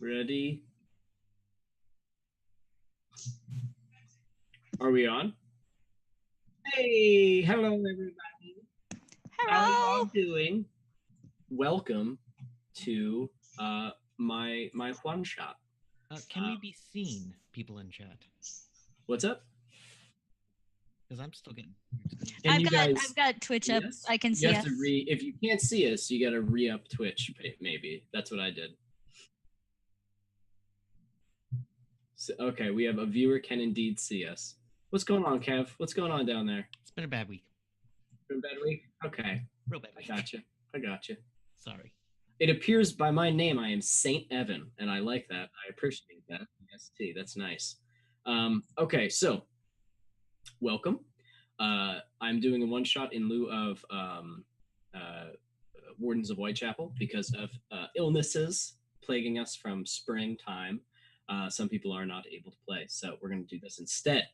Ready? Are we on? Hey, hello everybody. How are you all Hello. doing? Welcome to my one shot. Can we be seen, people in chat? What's up? Because I'm still getting. Can you guys I've got Twitch up. us? I can You see have us. to if you can't see us, you got to re-up Twitch. Maybe that's what I did. So, okay, we have a viewer can indeed see us. What's going on, Kev? What's going on down there? It's been a bad week. Been a bad week? Okay. Real bad week. I gotcha. Sorry. It appears by my name I am Saint Evan, and I like that. I appreciate that. ST, that's nice. Okay, so welcome. I'm doing a one shot in lieu of Wardens of Whitechapel because of illnesses plaguing us from springtime. Some people are not able to play, so we're going to do this instead.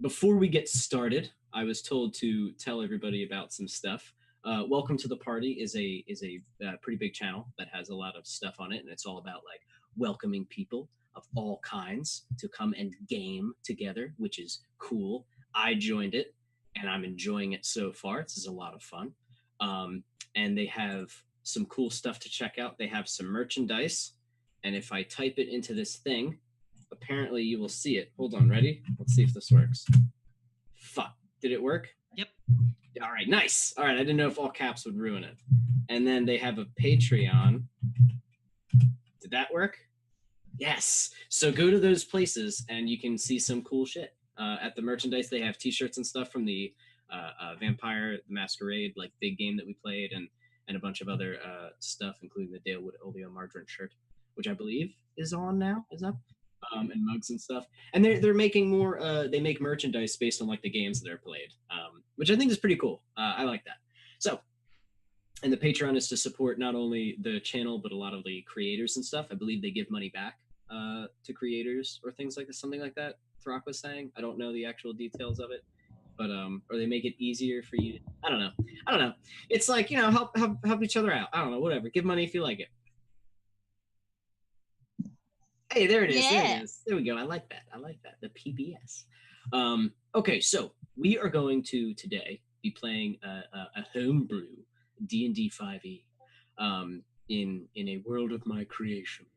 Before we get started, I was told to tell everybody about some stuff. Welcome to the Party is a pretty big channel that has a lot of stuff on it, and it's all about like welcoming people of all kinds to come and game together, which is cool. I joined it, and I'm enjoying it so far. This is a lot of fun, and they have some cool stuff to check out. They have some merchandise, and if I type it into this thing, apparently you will see it. Hold on, ready? Let's see if this works. Fuck, did it work? Yep. All right, nice. All right, I didn't know if all caps would ruin it. And then they have a Patreon. Did that work? Yes. So go to those places and you can see some cool shit. At the merchandise, they have t-shirts and stuff from the Vampire the Masquerade, like big game that we played, and a bunch of other stuff, including the Dalewood Oleo Margarine shirt, which I believe is on now, is up, and mugs and stuff. And they're making more. They make merchandise based on like the games that are played, which I think is pretty cool. I like that. So, and the Patreon is to support not only the channel but a lot of the creators and stuff. I believe they give money back to creators or things like this, something like that. Throck was saying. I don't know the actual details of it, but or they make it easier for you. I don't know. It's like, you know, help each other out. I don't know. Whatever. Give money if you like it. Hey, there it is. Yeah. There it is. There we go. I like that. The PBS. Okay, so we are going to today be playing a homebrew D&D 5e in a world of my creation.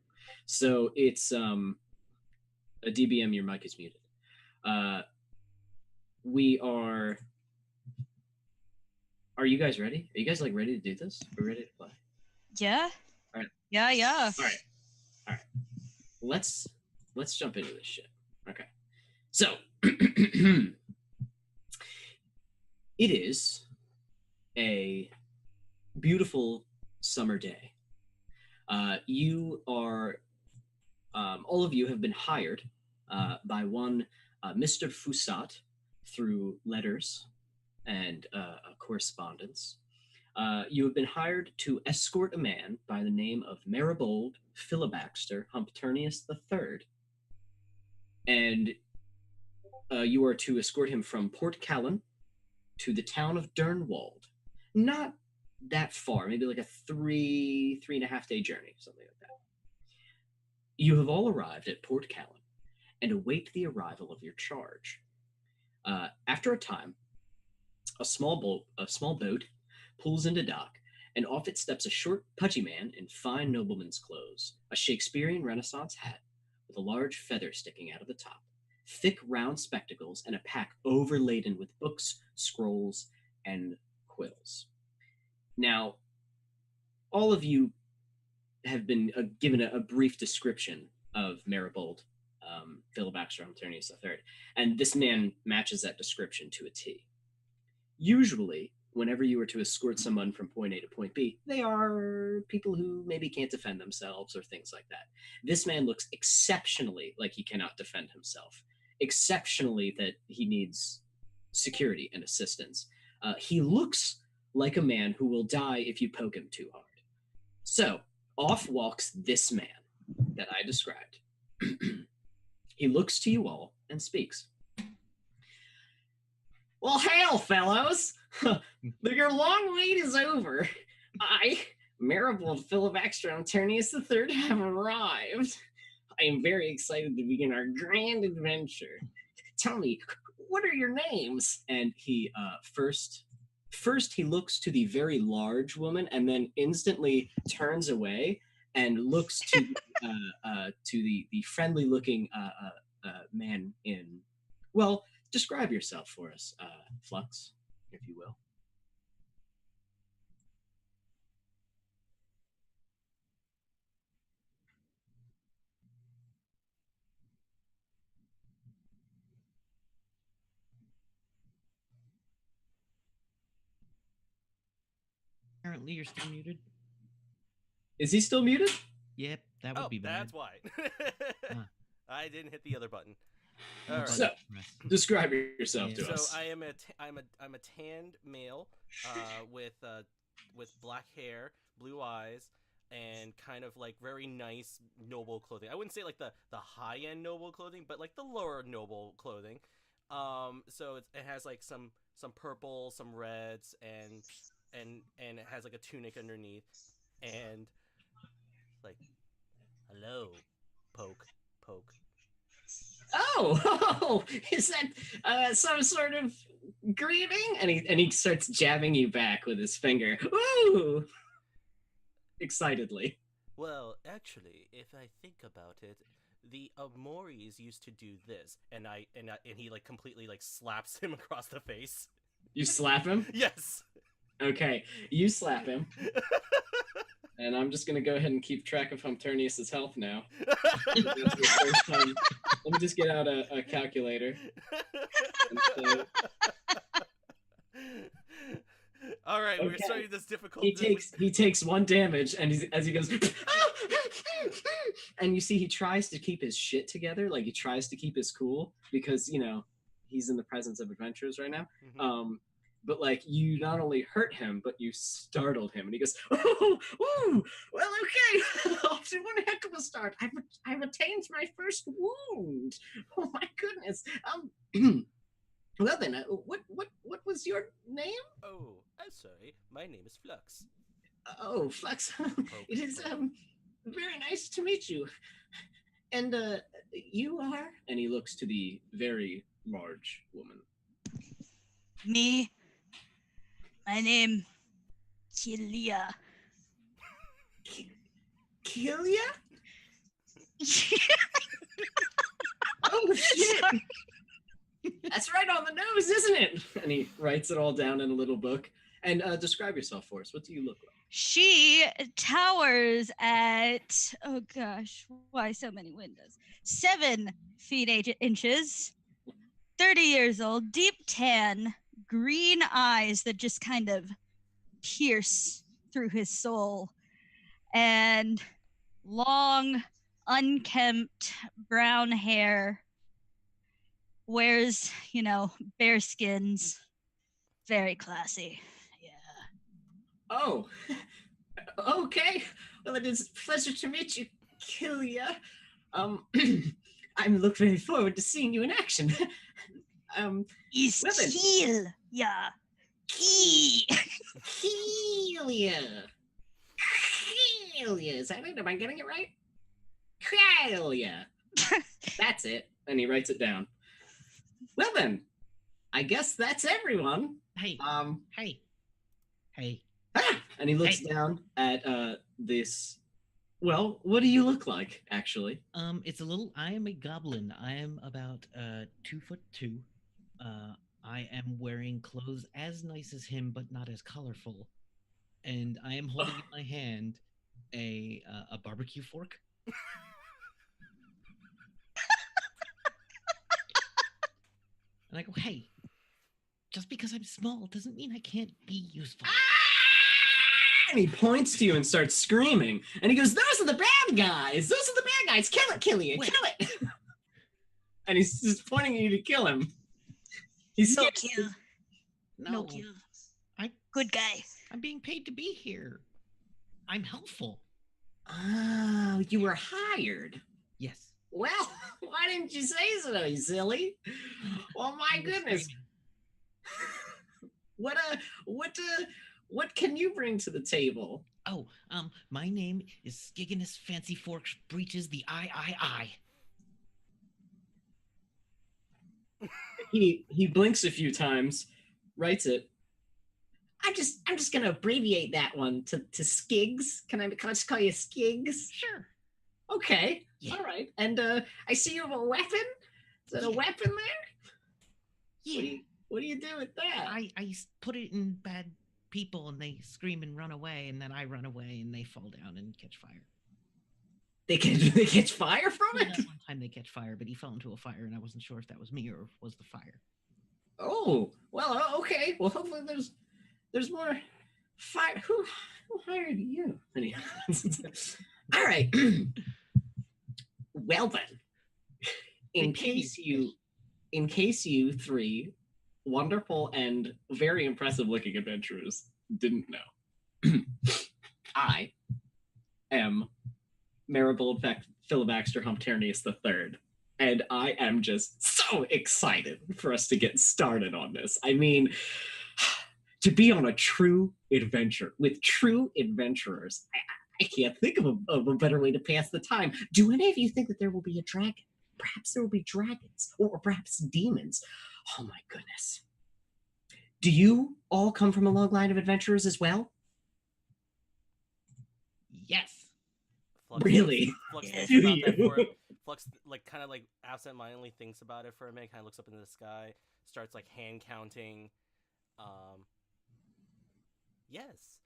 So it's a DBM. Your mic is muted. We are. Are you guys ready? Are you guys like ready to do this? Are we ready to play? Yeah. All right. Yeah. All right. Let's jump into this shit. Okay. So it is a beautiful summer day. You are all of you have been hired by one Mr. Fusat through letters and correspondence. You have been hired to escort a man by the name of Maribold Filibaxter Humpternius III, and you are to escort him from Port Callan to the town of Durnwald. Not that far, maybe like a three and a half day journey, something like that. You have all arrived at Port Callan and await the arrival of your charge. After a time, a small boat pulls into dock, and off it steps a short, pudgy man in fine nobleman's clothes, a Shakespearean Renaissance hat with a large feather sticking out of the top, thick round spectacles, and a pack overladen with books, scrolls, and quills. Now, all of you have been given a brief description of Maribold Filibaxter Humpternius III, and this man matches that description to a T. Usually, whenever you were to escort someone from point A to point B, they are people who maybe can't defend themselves or things like that. This man looks exceptionally like he cannot defend himself, exceptionally that he needs security and assistance. He looks like a man who will die if you poke him too hard. So, off walks this man that I described. He looks to you all and speaks. Well, hail, fellows! Your long wait is over. I, Marigold, Philip Extra, and Ternius the Third have arrived. I am very excited to begin our grand adventure. Tell me, what are your names? And he first he looks to the very large woman, and then instantly turns away and looks to the friendly looking man in. Well, describe yourself for us, Flux, if you will. Apparently, you're still muted. Is he still muted? Yep, that would be bad. That's why. I didn't hit the other button. All right. So, describe yourself to us. So I'm a tanned male, with black hair, blue eyes, and kind of like very nice noble clothing. I wouldn't say like the high end noble clothing, but like the lower noble clothing. So it has like some purple, some reds, and it has like a tunic underneath, and like, hello, poke. Oh, is that some sort of greeting? And he starts jabbing you back with his finger. Ooh, excitedly. Well, actually, if I think about it, the Amoris used to do this, and he like completely like slaps him across the face. You slap him? Yes. Okay, you slap him. And I'm just going to go ahead and keep track of Humternius' health now. Let me just get out a calculator. All right, okay. We're starting this difficult. He takes 1 damage, and as he goes, and you see he tries to keep his shit together, like he tries to keep his cool because he's in the presence of adventurers right now. Mm-hmm. But like you not only hurt him, but you startled him, and he goes, "Oh, well, okay, off to one heck of a start. I've attained my first wound. Oh my goodness. Well then, what was your name? Oh, I'm sorry. My name is Flux. Oh, Flux. It is very nice to meet you. And you are? And he looks to the very large woman. Me. My name, Kilia. Kilia? Oh shit! Sorry. That's right on the nose, isn't it? And he writes it all down in a little book. And describe yourself for us. What do you look like? She towers at, oh gosh, why so many windows? 7 feet 8 inches, 30 years old, deep tan, green eyes that just kind of pierce through his soul, and long, unkempt brown hair, wears, bear skins, very classy. Yeah. Oh, okay. Well, it is a pleasure to meet you, Kilia. I'm looking forward to seeing you in action. Kilia. Kilia. Is that it? Am I getting it right? Kilia. That's it. And he writes it down. Well then, I guess that's everyone. Hey. Hey. And he looks down at this. Well, what do you look like, actually? I am a goblin. I am about 2'2". I am wearing clothes as nice as him, but not as colorful. And I am holding in my hand a barbecue fork. And I go, hey, just because I'm small doesn't mean I can't be useful. And he points to you and starts screaming. And he goes, those are the bad guys. Those are the bad guys. Kill it, Killian. Kill it. And he's just pointing at you to kill him. He's no kill. No. No kill. Good guy. I'm being paid to be here. I'm helpful. Oh, you were hired. Yes. Well, why didn't you say so, you silly? Well, my goodness. What can you bring to the table? Oh, my name is Skiginus Fancy Forks Breaches the I. He blinks a few times, writes it. I'm just gonna abbreviate that one to Skigs. Can I just call you Skigs? Sure. Okay. Yeah. All right. And I see you have a weapon. Is that a weapon there? Yeah. What do you do with that? I put it in bad people and they scream and run away, and then I run away and they fall down and catch fire. They catch fire from Well, it? that one time they catch fire, but he fell into a fire and I wasn't sure if that was me or was the fire. Oh, well, okay. Well, hopefully there's more fire. Who hired you? Anyhow. All right. Well then, in case you three wonderful and very impressive looking adventurers didn't know, I am Marigold Philibaxter Humpternius III. And I am just so excited for us to get started on this. I mean, to be on a true adventure with true adventurers, I can't think of a better way to pass the time. Do any of you think that there will be a dragon? Perhaps there will be dragons, or perhaps demons. Oh my goodness. Do you all come from a long line of adventurers as well? Yes. Flux Really? Flux Yes. thinks about Do that you? for Flux like kind of like absent-mindedly thinks about it for a minute, kind of looks up into the sky, starts like hand counting. Yes.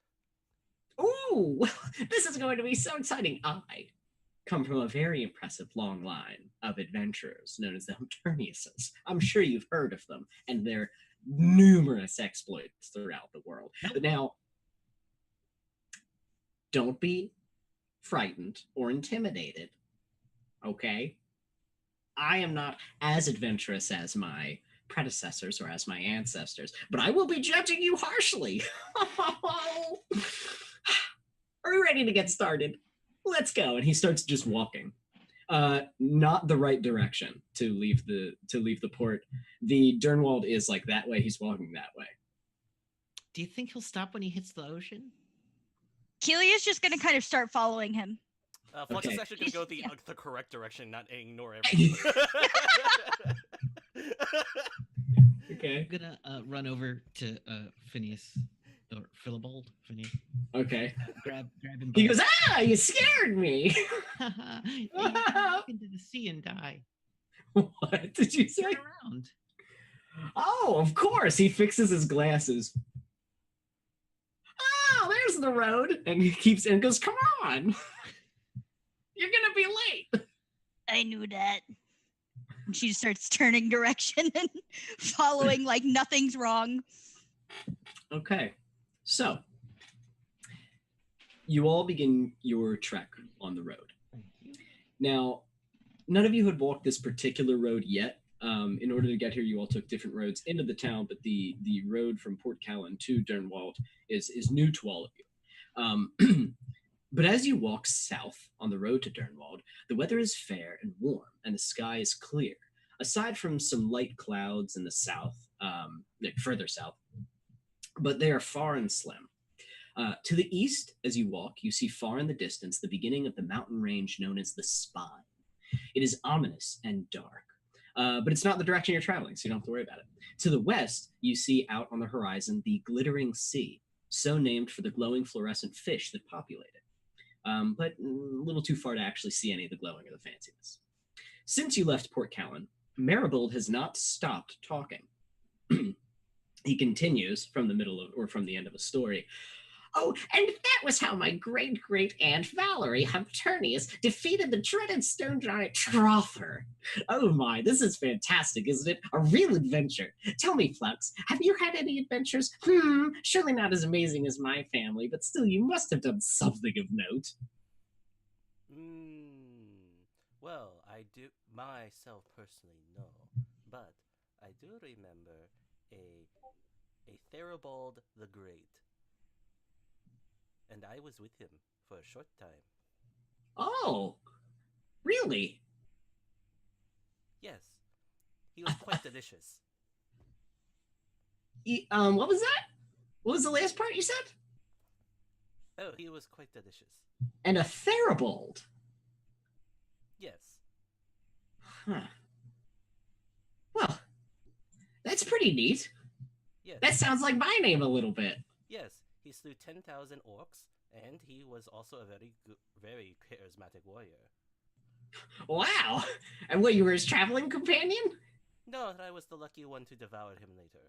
Ooh, this is going to be so exciting. I come from a very impressive long line of adventurers known as the Humpterniuses. I'm sure you've heard of them and their numerous exploits throughout the world. But now, don't be frightened or intimidated, okay? I am not as adventurous as my predecessors or as my ancestors, but I will be judging you harshly. Are you ready to get started? Let's go. And he starts just walking. Not the right direction to leave the port. The Durnwald is like that way. He's walking that way. Do you think he'll stop when he hits the ocean? Kelia's just gonna kind of start following him. Flux Okay. is actually going to go Yeah. the correct direction, not ignore everything. Okay. I'm gonna run over to Phineas or Philibald. Phineas. Okay. Grab him. He goes, you scared me. You walk into the sea and die. What did you say? Turn around. Oh, of course. He fixes his glasses. Oh, there's the road. And he keeps and goes, come on. You're gonna be late. I knew that. And she starts turning direction and following like nothing's wrong. Okay. So you all begin your trek on the road. Thank you. Now, none of you had walked this particular road yet. In order to get here, you all took different roads into the town, but the road from Port Callan to Durnwald is new to all of you. But as you walk south on the road to Durnwald, the weather is fair and warm, and the sky is clear, aside from some light clouds in the south, like further south, but they are far and slim. To the east, as you walk, you see far in the distance the beginning of the mountain range known as the Spine. It is ominous and dark, but it's not the direction you're traveling, so you don't have to worry about it. To the west, you see out on the horizon the Glittering Sea, so named for the glowing fluorescent fish that populate it. But a little too far to actually see any of the glowing or the fanciness. Since you left Port Callan, Marigold has not stopped talking. He continues from the middle of, or from the end of a story. Oh, and that was how my great-great-aunt Valerie Humpternius defeated the dreaded stone giant Trother. Oh my, this is fantastic, isn't it? A real adventure. Tell me, Flux, have you had any adventures? Surely not as amazing as my family, but still you must have done something of note. Well, I do myself personally no, but I do remember a Therobald the Great. And I was with him for a short time. Oh, really? Yes, he was quite delicious. What was that? What was the last part you said? Oh, he was quite delicious. And a Theribold. Yes. Huh. Well, that's pretty neat. Yes. That sounds like my name a little bit. Yes. He slew 10,000 orcs, and he was also a very charismatic warrior. Wow. And what, you were his traveling companion? No, I was the lucky one to devour him later.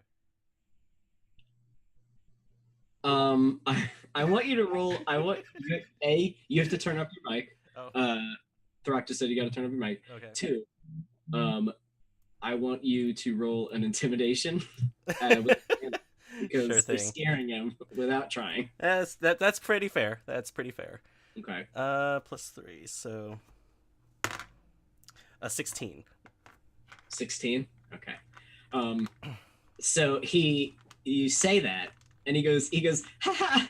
I want you to roll. You have to turn up your mic. Oh. Throck just said you got to turn up your mic. Okay. 2, I want you to roll an intimidation because Sure you're thing. scaring him without trying. That's pretty fair. That's pretty fair. Okay. +3, so 16. 16. Okay. So you say that, and he goes, ha ha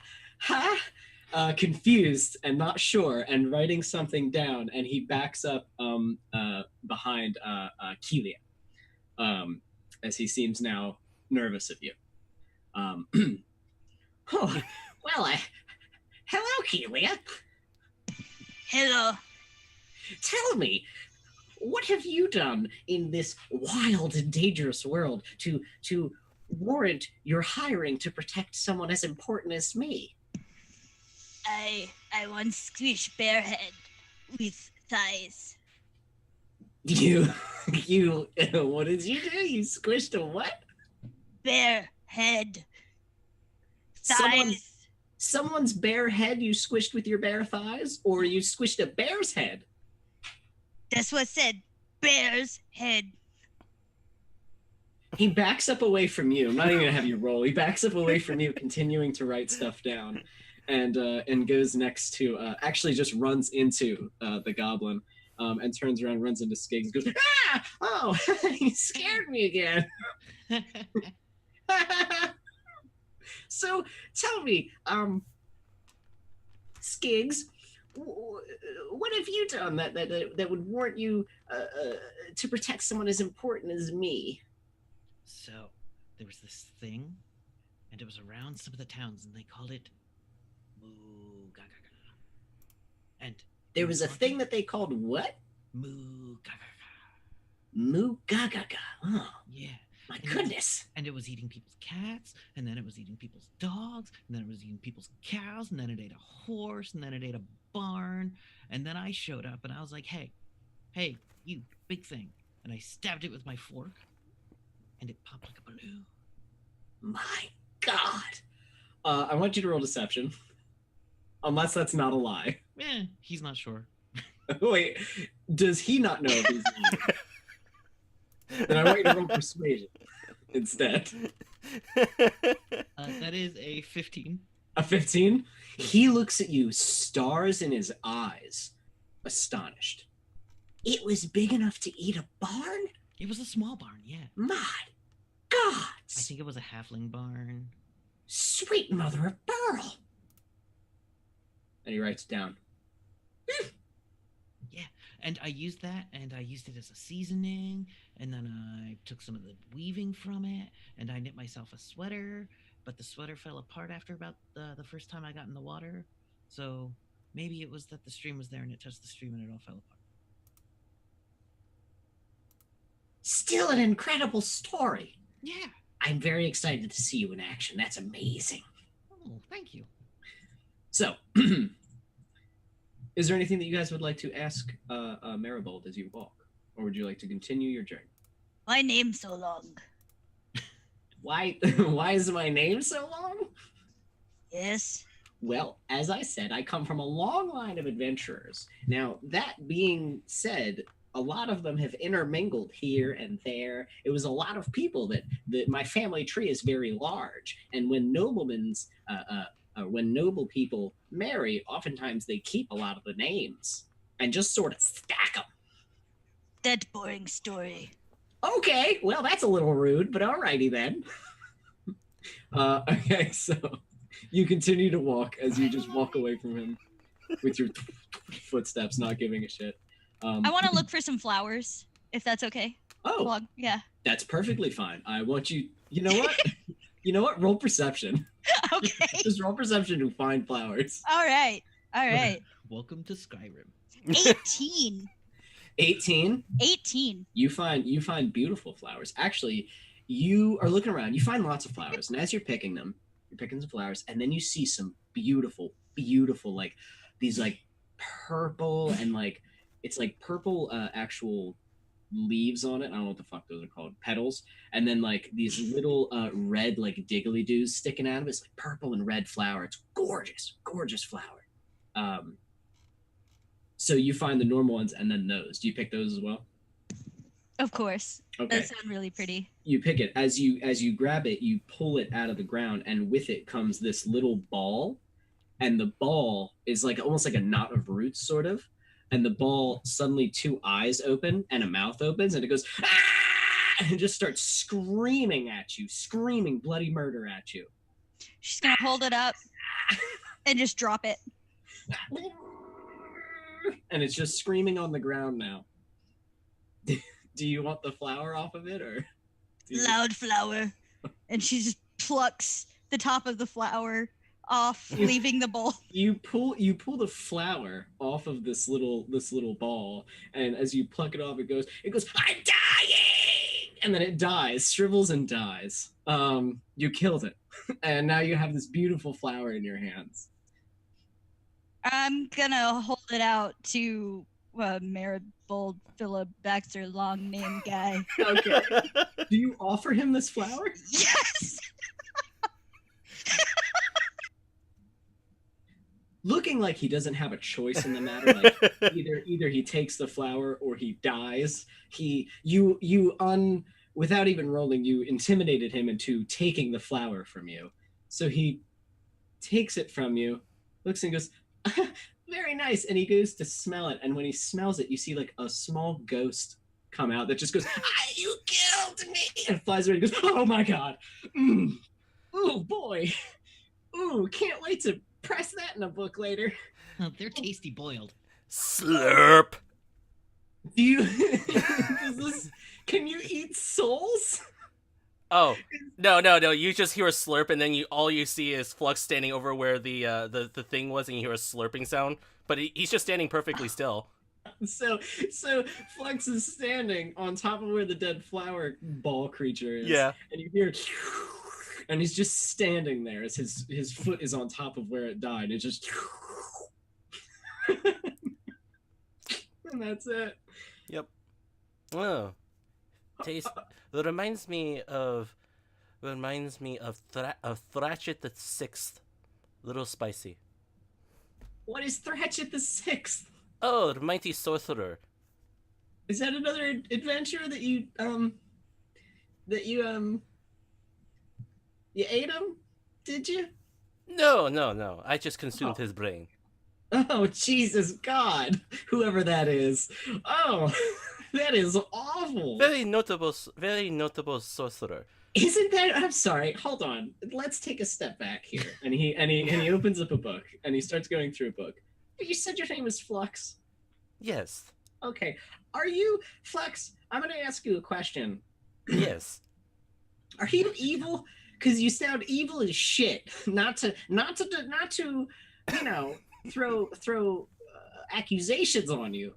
ha, confused and not sure, and writing something down, and he backs up behind Kelia, as he seems now nervous of you. Oh, well, hello, Kelia. Hello. Tell me, what have you done in this wild and dangerous world to warrant your hiring to protect someone as important as me? I once squished Bearhead with thighs. You, what did you do? You squished a what? Bearhead. Thighs. Someone's bare head you squished with your bare thighs, or you squished a bear's head? That's what said. Bear's head. He backs up away from you. I'm not even gonna have you roll. He backs up away from you, continuing to write stuff down, and goes next to actually just runs into the goblin, and turns around, runs into Skiggs, and goes, ah! Oh, he scared me again. So tell me, Skiggs, what have you done that would warrant you to protect someone as important as me? So there was this thing, and it was around some of the towns, and they called it Moo Gaga. And there was a thing that they called what? Moo Gaga. Moo Gaga. Oh, yeah. My goodness. And it was eating people's cats, and then it was eating people's dogs, and then it was eating people's cows, and then it ate a horse, and then it ate a barn. And then I showed up, and I was like, hey, you, big thing. And I stabbed it with my fork, and it popped like a balloon. My God. I want you to roll deception. Unless that's not a lie. He's not sure. Wait, does he not know if he's lying? Then I want you to roll persuasion instead. That is a 15. A 15? He looks at you, stars in his eyes, astonished. It was big enough to eat a barn? It was a small barn, yeah. My God! I think it was a halfling barn. Sweet mother of pearl! And he writes it down. Yeah, and I used that, and I used it as a seasoning, and then I took some of the weaving from it, and I knit myself a sweater, but the sweater fell apart after about the first time I got in the water, so maybe it was that the stream was there and it touched the stream and it all fell apart. Still an incredible story. Yeah. I'm very excited to see you in action. That's amazing. Oh, thank you. So, is there anything that you guys would like to ask Maribold as you walk? Or would you like to continue your journey? My name's so long. Why is my name so long? Yes. Well, as I said, I come from a long line of adventurers. Now, that being said, a lot of them have intermingled here and there. It was a lot of people that my family tree is very large. And when when noble people marry, oftentimes they keep a lot of the names and just sort of stack them. That boring story. Okay, well, that's a little rude, but alrighty then. Okay, so you continue to walk as you just walk away from him with your footsteps, not giving a shit. I want to look for some flowers, if that's okay. Oh, yeah. That's perfectly fine. I want you. You know what? You know what? Roll perception. Okay. Just roll perception to find flowers. All right. Welcome to Skyrim. 18. 18. 18. You find beautiful flowers. Actually, you are looking around. You find lots of flowers, and as you're picking them, you're picking some flowers, and then you see some beautiful, like these like purple and like it's like purple actual leaves on it. I don't know what the fuck those are called, petals, and then like these little red like diggly doos sticking out of it. It's like purple and red flower. It's gorgeous flower. So you find the normal ones and then those. Do you pick those as well? Of course. Okay. That sounds really pretty. You pick it. As you grab it, you pull it out of the ground, and with it comes this little ball, and the ball is like almost like a knot of roots, sort of. And the ball suddenly 2 eyes open and a mouth opens, and it goes ah! And just starts screaming at you, screaming bloody murder at you. She's gonna hold it up and just drop it. And it's just screaming on the ground now. Do you want the flower off of it, or Loud flower. And she just plucks the top of the flower off, leaving the bowl. You pull the flower off of this little ball, and as you pluck it off, it goes, I'm dying, and then it dies, shrivels and dies. You killed it, and now you have this beautiful flower in your hands. I'm gonna hold it out to Maribald Philip Baxter, long name guy. Okay. Do you offer him this flower? Yes. Looking like he doesn't have a choice in the matter, like either he takes the flower or he dies. Without even rolling, you intimidated him into taking the flower from you. So he takes it from you, looks and goes, very nice, and he goes to smell it, and when he smells it, you see like a small ghost come out that just goes, you killed me, and flies away and goes, oh my god, ooh boy, ooh, can't wait to press that in a book later. Oh, they're tasty boiled. Slurp. Do you can you eat souls? Oh, no, you just hear a slurp, and then all you see is Flux standing over where the thing was, and you hear a slurping sound, but he's just standing perfectly still. So Flux is standing on top of where the dead flower ball creature is. Yeah. And you hear, and he's just standing there as his foot is on top of where it died. It just, and that's it. Yep. Oh, taste. That reminds me of Thrachet the Sixth. Little spicy. What is Thrachet the Sixth? Oh, the mighty sorcerer. Is that another adventure that you you ate him? Did you? No. I just consumed his brain. Oh, Jesus God. Whoever that is. Oh, that is awful. Very notable sorcerer. Isn't that? I'm sorry. Hold on. Let's take a step back here. And he opens up a book and he starts going through a book. You said your name is Flux. Yes. Okay. Are you Flux? I'm gonna ask you a question. Yes. Are you evil? Because you sound evil as shit. Not to throw accusations on you.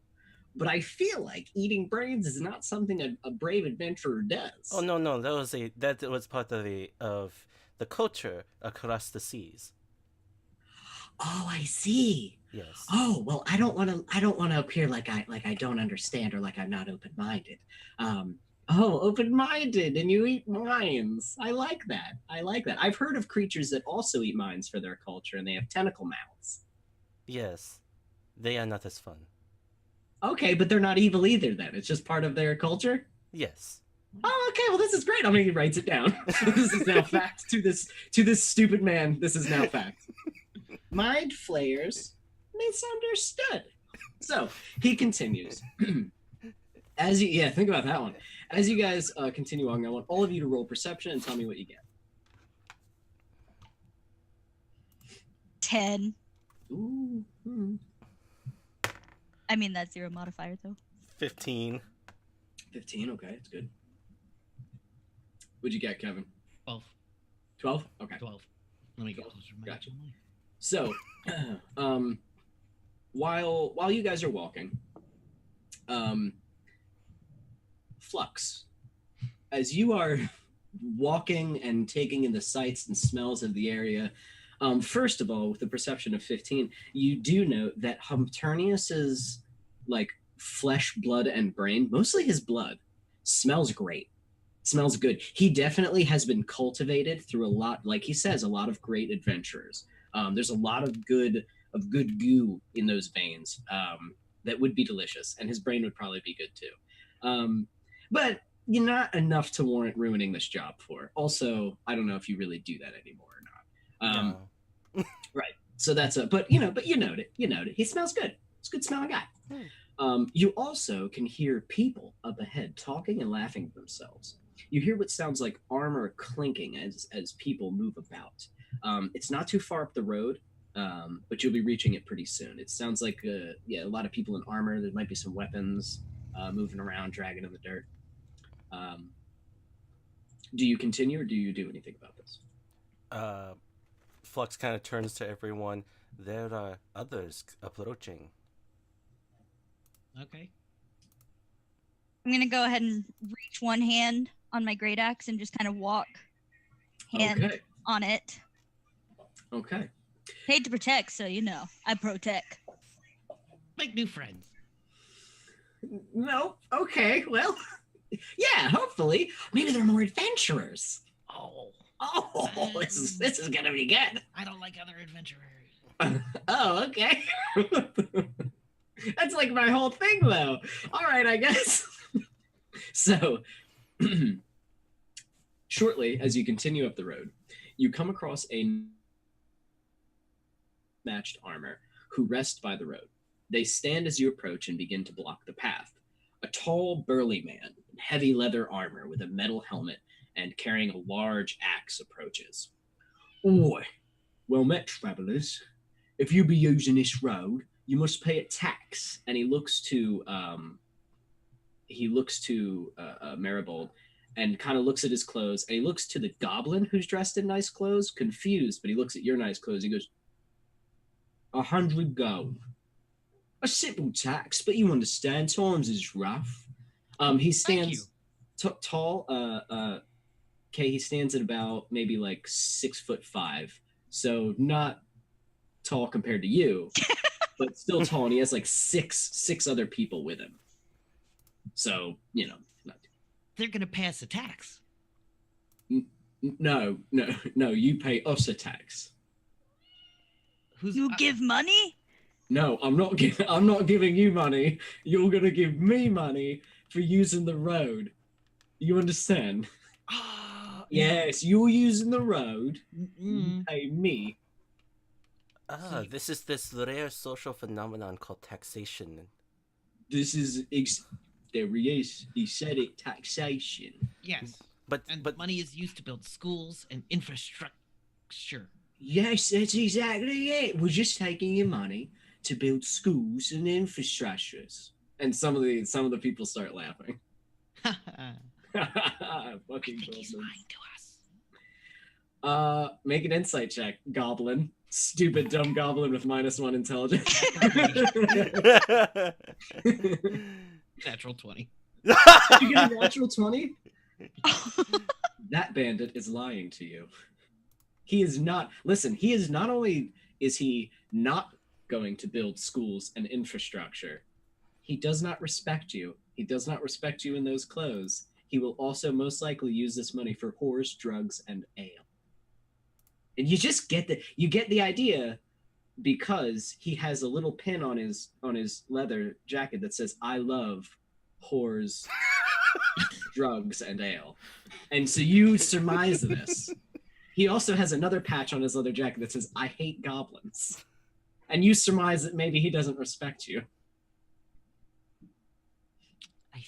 But I feel like eating brains is not something a brave adventurer does. Oh no, that was part of the culture across the seas. Oh, I see. Yes. Oh, well, I don't want to appear like I don't understand or like I'm not open-minded. Open-minded, and you eat mines. I like that. I've heard of creatures that also eat mines for their culture, and they have tentacle mouths. Yes. They are not as fun. Okay, but they're not evil either then. It's just part of their culture? Yes. Oh, okay. Well, this is great. I mean, he writes it down. This is now fact to this stupid man. This is now fact. Mind flayers misunderstood. So he continues. Think about that one. As you guys continue on, I want all of you to roll perception and tell me what you get. 10. Ooh. I mean, that's 0 modifier, though. 15. 15, okay, it's good. What'd you get, Kevin? 12. 12? Okay. 12. Let me get 12. closer to my Gotcha. actual mic. So, while you guys are walking, um, Flux, as you are walking and taking in the sights and smells of the area, first of all, with the perception of 15, you do note that Humternius's like flesh, blood, and brain, mostly his blood, smells great. Smells good. He definitely has been cultivated through a lot, like he says, a lot of great adventurers. There's a lot of good goo in those veins that would be delicious, and his brain would probably be good too. But you're not enough to warrant ruining this job for. Also, I don't know if you really do that anymore or not. No. Right. So that's but you note it. You note it. He smells good. It's a good smelling guy. You also can hear people up ahead talking and laughing to themselves. You hear what sounds like armor clinking as people move about. It's not too far up the road, but you'll be reaching it pretty soon. It sounds like a lot of people in armor. There might be some weapons moving around, dragging in the dirt. Do you continue, or do you do anything about this? Flux kind of turns to everyone. There are others approaching. Okay. I'm gonna go ahead and reach one hand on my great axe and just kind of walk hand Okay. on it. Okay. Paid to protect, so I protect. Make new friends. No. Okay. Well, yeah. Hopefully, maybe they're more adventurers. Oh, This is gonna be good. I don't like other adventurers. Oh, okay. That's like my whole thing, though. All right, I guess. So, shortly, as you continue up the road, you come across a matched armor who rest by the road. They stand as you approach and begin to block the path. A tall, burly man in heavy leather armor with a metal helmet and carrying a large axe approaches. Oi, well met, travellers. If you be using this road, you must pay a tax. And he looks to Maribold and kind of looks at his clothes, and he looks to the goblin who's dressed in nice clothes, confused, but he looks at your nice clothes. He goes, 100 gold. A simple tax, but you understand, times is rough. He stands tall. Okay, he stands at about maybe like 6'5", so not tall compared to you, but still tall, and he has like six other people with him. So not. They're gonna pass a tax. No, you pay us a tax. You give money? No, I'm not giving you money. You're gonna give me money for using the road. You understand? Yes, you're using the road. You pay me. This is this rare social phenomenon called taxation. This is there he is. He said it. Taxation. Yes, but money is used to build schools and infrastructure. Yes, that's exactly it. We're just taking your money to build schools and infrastructures. And some of the people start laughing. Fucking he's lying to us. Make an insight check, goblin. Stupid dumb goblin with -1 intelligence. Natural 20. You get a natural 20? That bandit is lying to you. He is not. Listen, he is not only is he not going to build schools and infrastructure, he does not respect you. He does not respect you in those clothes. He will also most likely use this money for whores, drugs, and ale. And you just get the idea, because he has a little pin on his leather jacket that says "I love whores, drugs, and ale." And so you surmise this. He also has another patch on his leather jacket that says "I hate goblins." And you surmise that maybe he doesn't respect you. I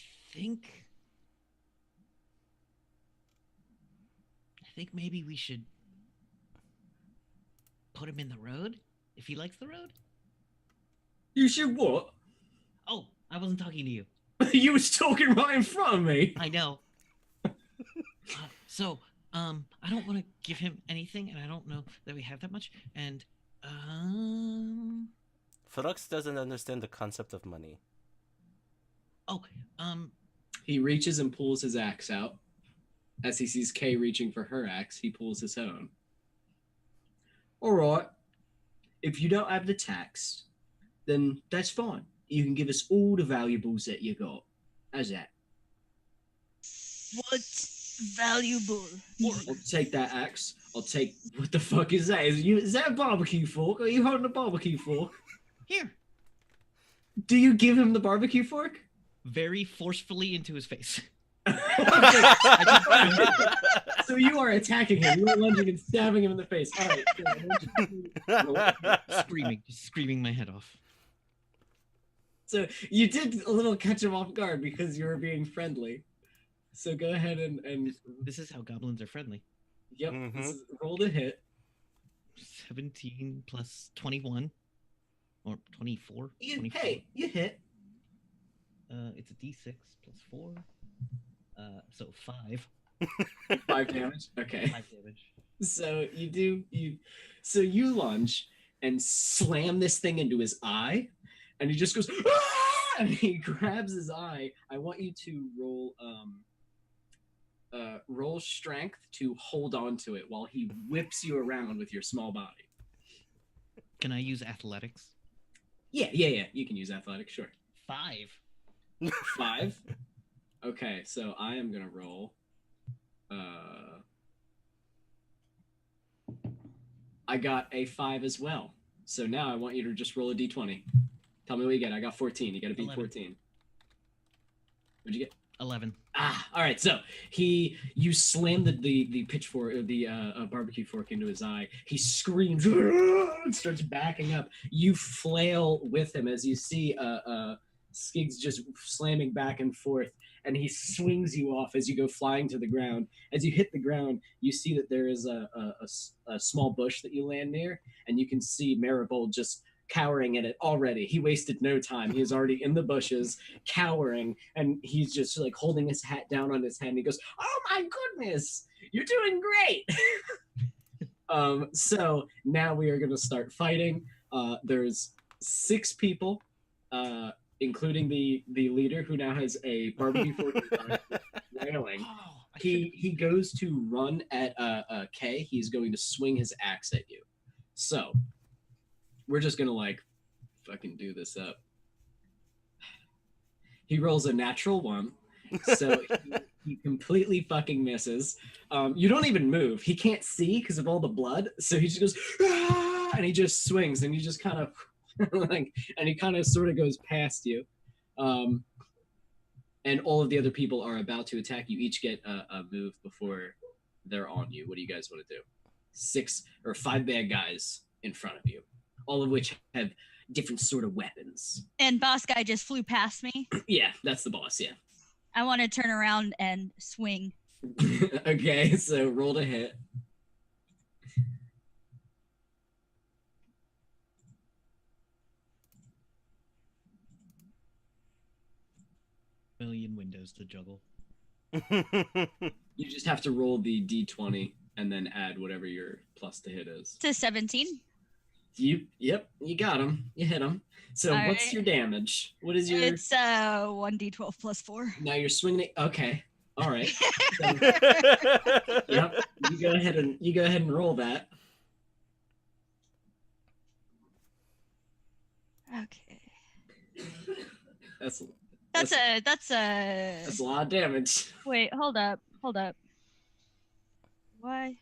think maybe we should put him in the road if he likes the road. You should what? Oh, I wasn't talking to you. You was talking right in front of me. I know. So I don't want to give him anything, and I don't know that we have that much. And Flux doesn't understand the concept of money. oh, He reaches and pulls his axe out. As he sees Kay reaching for her axe, he pulls his own. All right. If you don't have the tax, then that's fine. You can give us all the valuables that you got. How's that? What's valuable? I'll take that axe. I'll take... What the fuck is that? Is that a barbecue fork? Are you holding a barbecue fork? here, Do you give him the barbecue fork? very forcefully into his face. So you are attacking him. You are lunging and stabbing him in the face. All right. Just screaming my head off. So you did a little catch him off guard because you were being friendly. So go ahead and This is how goblins are friendly. yep, Mhm. roll to hit. 17 plus 21. Or 24. 24. Hey, you hit. It's a d6 plus 4. So 5. 5 damage. Okay. 5 damage. So you lunge and slam this thing into his eye, and he just goes, "Ah!" And he grabs his eye. I want you to roll strength to hold on to it while he whips you around with your small body. Can I use athletics? Yeah. You can use athletics, sure. 5. 5. Okay, so I am gonna roll. I got a 5 as well. So now I want you to just roll a d20. Tell me what you get. I got 14. You got to beat 11. 14. What'd you get? 11. All right. So you slam the pitchfork or the barbecue fork into his eye. He screams and starts backing up. You flail with him as you see Skiggs just slamming back and forth, and he swings you off as you go flying to the ground. As you hit the ground, you see that there is a small bush that you land near, and you can see Marigold just cowering in it already. He wasted no time. He is already in the bushes, cowering, and he's just like holding his hat down on his head. And he goes, "Oh my goodness, you're doing great!" So now we are going to start fighting. There's 6 people, including the leader, who now has a barbecue fork railing. He goes to run at Kay. He's going to swing his axe at you. So we're just gonna like fucking do this up. He rolls a natural 1, so he completely fucking misses. You don't even move. He can't see because of all the blood, so he just goes, "Ah!" And he just swings, and you just kind of like, and he kind of sort of goes past you. And all of the other people are about to attack you. Each get a move before they're on you. What do you guys want to do? 5 bad guys in front of you, all of which have different sort of weapons. And boss guy just flew past me. Yeah, that's the boss, yeah. I want to turn around and swing. Okay, so roll to hit. Million windows to juggle. You just have to roll the d20 and then add whatever your plus to hit is. To 17. Yep, you got him. You hit him. So All what's right. your damage? What is your... It's 1d12 plus 4. Now you're swinging it. Okay. All right. So, yep. You go ahead and roll that. Okay. That's That's a lot of damage. Wait, hold up. Why?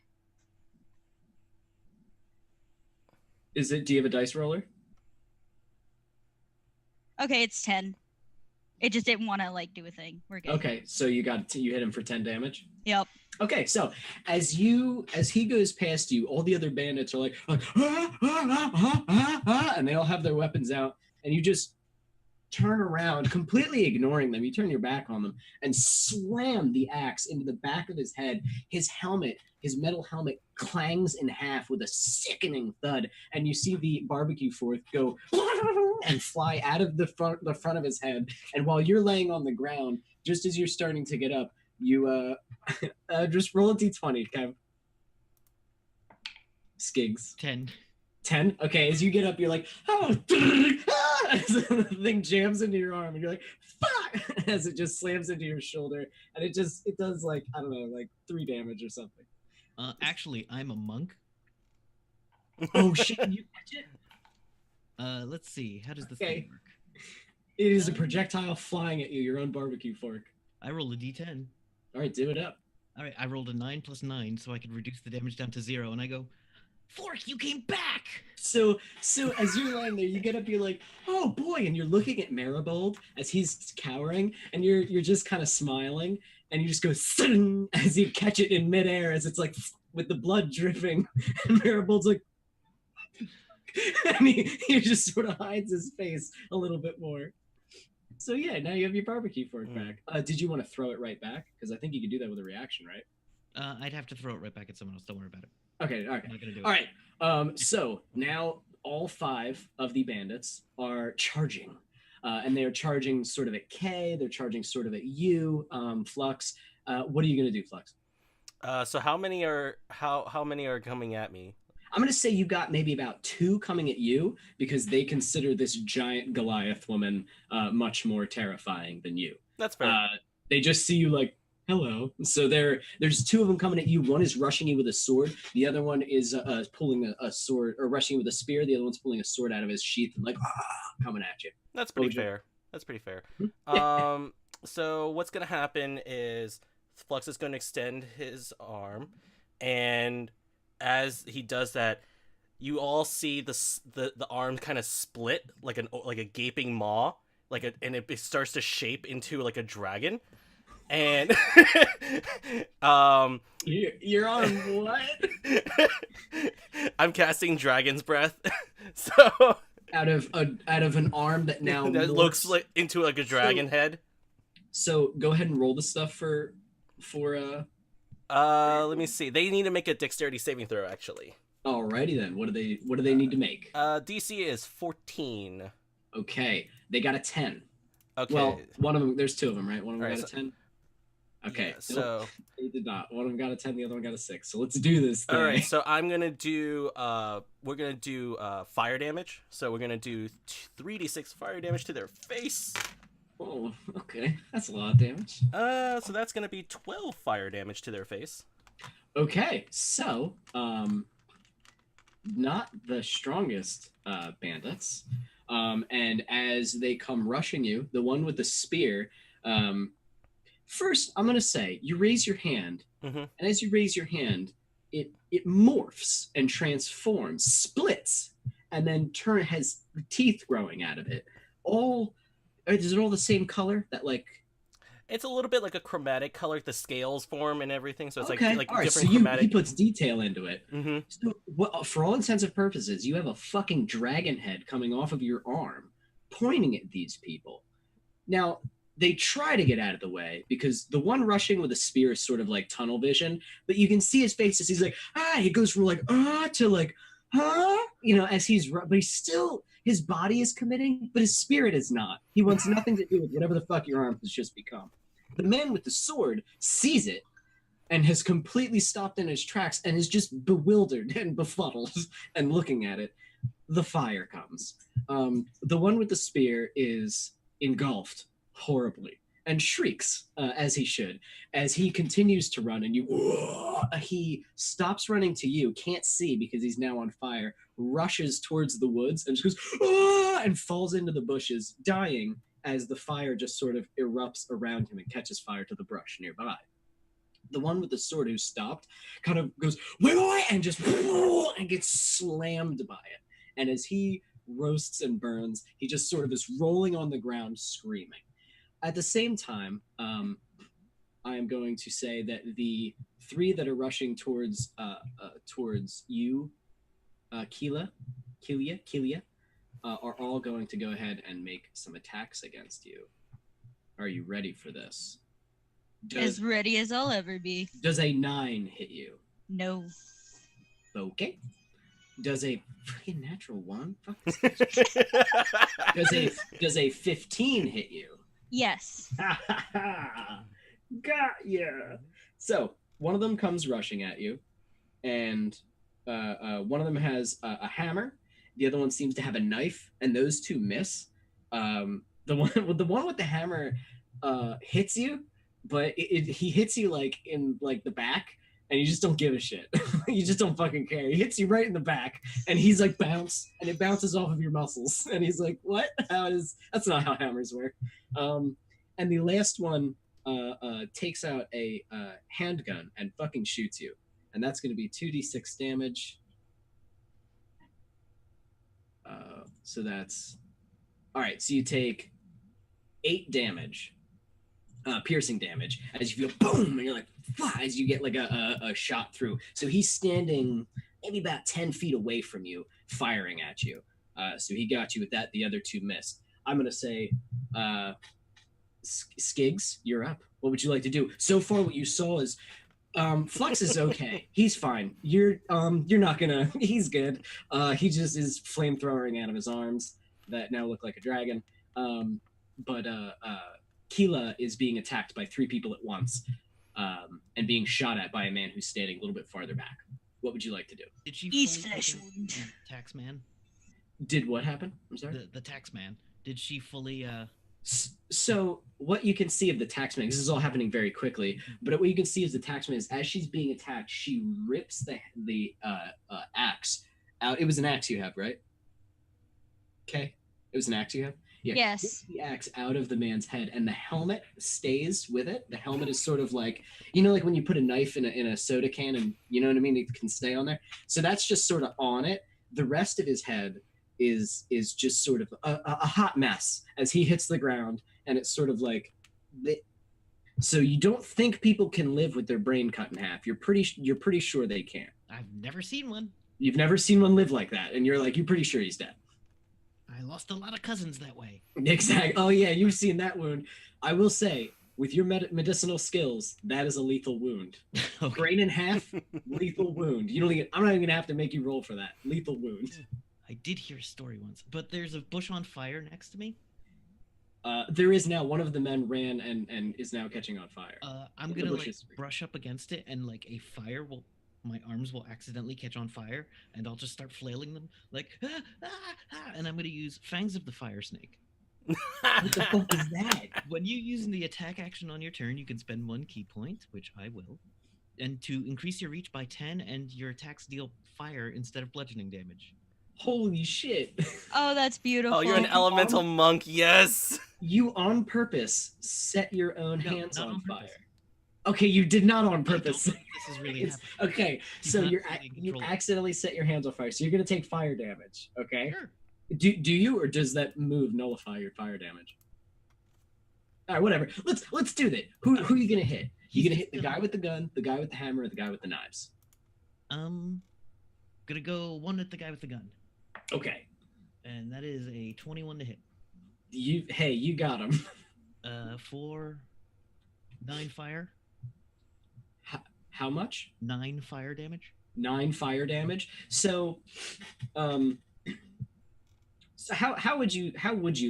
Do you have a dice roller? Okay, it's 10. It just didn't want to like do a thing. We're good. Okay, so you hit him for 10 damage. Yep. Okay, so as he goes past you, all the other bandits are like ah, ah, ah, ah, ah, ah, and they all have their weapons out, and you just turn around, completely ignoring them. You turn your back on them and slam the axe into the back of his head. His metal helmet clangs in half with a sickening thud, and you see the barbecue fork go and fly out of the front of his head. And while you're laying on the ground, just as you're starting to get up, You just roll a d20, Kev. Skigs. 10. 10? Okay, as you get up, you're like, oh, as the thing jams into your arm, and you're like, fuck, as it just slams into your shoulder, and it does like, I don't know, like 3 damage or something. Actually, I'm a monk. Oh shit, you catch it? Let's see. How does this Okay. thing work? It is a projectile flying at you, your own barbecue fork. I roll a d10. All right, do it up. All right, I rolled a 9 plus 9, so I could reduce the damage down to 0, and I go, Fork, you came back! So as you're lying there, you get up, you're like, oh boy, and you're looking at Maribold as he's cowering, and you're just kind of smiling, and you just go sudden as you catch it in midair as it's like with the blood dripping, and Maribold's like, and he just sort of hides his face a little bit more. So yeah, now you have your barbecue fork back. Did you want to throw it right back? Because I think you could do that with a reaction, right? I'd have to throw it right back at someone else. Don't worry about it. Okay, all right. I'm not gonna do it. All right. So now all 5 of the bandits are charging. And they're charging sort of at K, they're charging sort of at you, Flux. What are you gonna do, Flux? So how many are coming at me? I'm gonna say you got maybe about 2 coming at you because they consider this giant Goliath woman much more terrifying than you. That's fair. They just see you like, hello. So there's 2 of them coming at you. One is rushing you with a sword. The other one is pulling a sword, or rushing you with a spear. The other one's pulling a sword out of his sheath and like, coming at you. That's pretty fair. That's pretty fair. So what's gonna happen is Flux is gonna extend his arm, and as he does that, you all see the arm kind of split like a gaping maw, and it starts to shape into like a dragon. And you're on what? I'm casting Dragon's Breath. So out of an arm that now that looks like into like a dragon head. So go ahead and roll the stuff for let me see. They need to make a dexterity saving throw, actually. Alrighty then. What do they need to make? DC is 14. Okay. They got a 10. Okay. Well, one of them, there's 2 of them, right? One of them All got right, a 10. Okay. Yeah, so they did not. One of them got a 10, the other one got a 6. So let's do this thing. All right, so I'm going to do we're going to do fire damage. So we're going to do 3d6 fire damage to their face. Oh, okay. That's a lot of damage. So that's going to be 12 fire damage to their face. Okay. So, not the strongest bandits. And as they come rushing you, the one with the spear, first, I'm going to say, you raise your hand, and as you raise your hand, it morphs and transforms, splits, and then has teeth growing out of it. Is it all the same color? That like, it's a little bit like a chromatic color, the scales form and everything. So it's okay. like all right, different so chromatic. He puts detail into it. Mm-hmm. So, for all intents and purposes, you have a fucking dragon head coming off of your arm, pointing at these people. Now, they try to get out of the way because the one rushing with a spear is sort of like tunnel vision, but you can see his face as he's like, he goes from like, to like, as but he's still, his body is committing, but his spirit is not. He wants nothing to do with whatever the fuck your arm has just become. The man with the sword sees it and has completely stopped in his tracks and is just bewildered and befuddled and looking at it. The fire comes. The one with the spear is engulfed horribly and shrieks as he should, as he continues to run, and he stops running to you, can't see because he's now on fire, rushes towards the woods and just goes and falls into the bushes, dying as the fire just sort of erupts around him and catches fire to the brush nearby. The one with the sword who stopped kind of goes and just and gets slammed by it, and as he roasts and burns, he just sort of is rolling on the ground screaming. At the same time, I am going to say that the 3 that are rushing towards you, Kelia, are all going to go ahead and make some attacks against you. Are you ready for this? As ready as I'll ever be. Does a 9 hit you? No. Okay. Does a freaking natural 1? Fuck. Does a 15 hit you? Yes. Got ya. So one of them comes rushing at you, and one of them has a hammer. The other one seems to have a knife, and those two miss. The one with the hammer hits you, but he hits you like in like the back, and you just don't give a shit. You just don't fucking care. He hits you right in the back, and he's like bounce, and it bounces off of your muscles, and he's like, "What? How is? That's not how hammers work." And the last one takes out a handgun and fucking shoots you, and that's going to be 2d6 damage. So that's all right. So you take 8 damage, piercing damage, as you feel boom, and you're like, "Fuck," as you get like a shot through. So he's standing maybe about 10 feet away from you, firing at you. So he got you with that. The other two missed. I'm gonna say, Skiggs, you're up. What would you like to do? So far, what you saw is Flux is okay. He's fine. You're not gonna. He's good. He just is flamethrowering out of his arms that now look like a dragon. But Keela is being attacked by 3 people at once, and being shot at by a man who's standing a little bit farther back. What would you like to do? Did she East fully flesh take wound. the tax man? Did what happen? I'm sorry. The tax man. Did she fully? So what you can see of the taxman, this is all happening very quickly, but what you can see is the taxman is as she's being attacked, she rips the axe out. It was an axe you have, right? Okay, it was an axe you have. Yeah. Yes. Rips the axe out of the man's head, and the helmet stays with it. The helmet is sort of like, you know, like when you put a knife in a soda can, and you know what I mean, it can stay on there. So that's just sort of on it. The rest of his head is just sort of a hot mess as he hits the ground, and it's sort of like so you don't think people can live with their brain cut in half. You're pretty sure they can. I've never seen one. You've never seen one live like that, and you're pretty sure he's dead. I lost a lot of cousins that way. Exactly. Oh yeah, you've seen that wound. I will say, with your medicinal skills, that is a lethal wound. Okay. Brain in half, lethal wound. You don't even. I'm not even gonna have to make you roll for that. Lethal wound. I did hear a story once, but there's a bush on fire next to me. There is now. One of the men ran and is now catching on fire. I'm gonna like brush up against it, and like my arms will accidentally catch on fire, and I'll just start flailing them like, and I'm gonna use Fangs of the Fire Snake. What the fuck is that? When you use the attack action on your turn, you can spend 1 key point, which I will, and to increase your reach by 10, and your attacks deal fire instead of bludgeoning damage. Holy shit. Oh, that's beautiful. Oh, you're an elemental monk, yes! You on purpose set your own No, hands not on on fire. purpose. Okay, you did not on I don't purpose. think this is really It's- happening. okay, He's so not you taking control of it. accidentally set your hands on fire, so you're gonna take fire damage. Okay. Sure. Do you, or does that move nullify your fire damage? All right, whatever. Let's do that. Who are you gonna hit? You gonna hit the guy with the gun, the guy with the hammer, or the guy with the knives? Gonna go 1 at the guy with the gun, Okay. and that is a 21 to hit. You got him. For 9 fire. How much? 9 fire damage. 9 fire damage. So, so how would you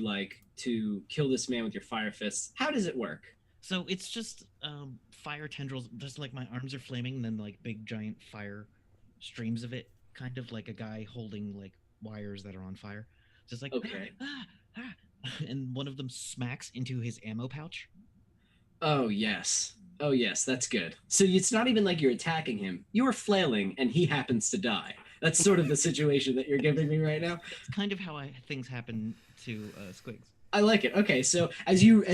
like to kill this man with your fire fists? How does it work? So it's just fire tendrils, just like my arms are flaming, and then like big giant fire streams of it, kind of like a guy holding like wires that are on fire. Just like Okay. and one of them smacks into his ammo pouch. Oh yes, that's good. So it's not even like you're attacking him. You are flailing, and he happens to die. That's sort of the situation that you're giving me right now. It's kind of how things happen to Squigs. I like it. Okay, so as you're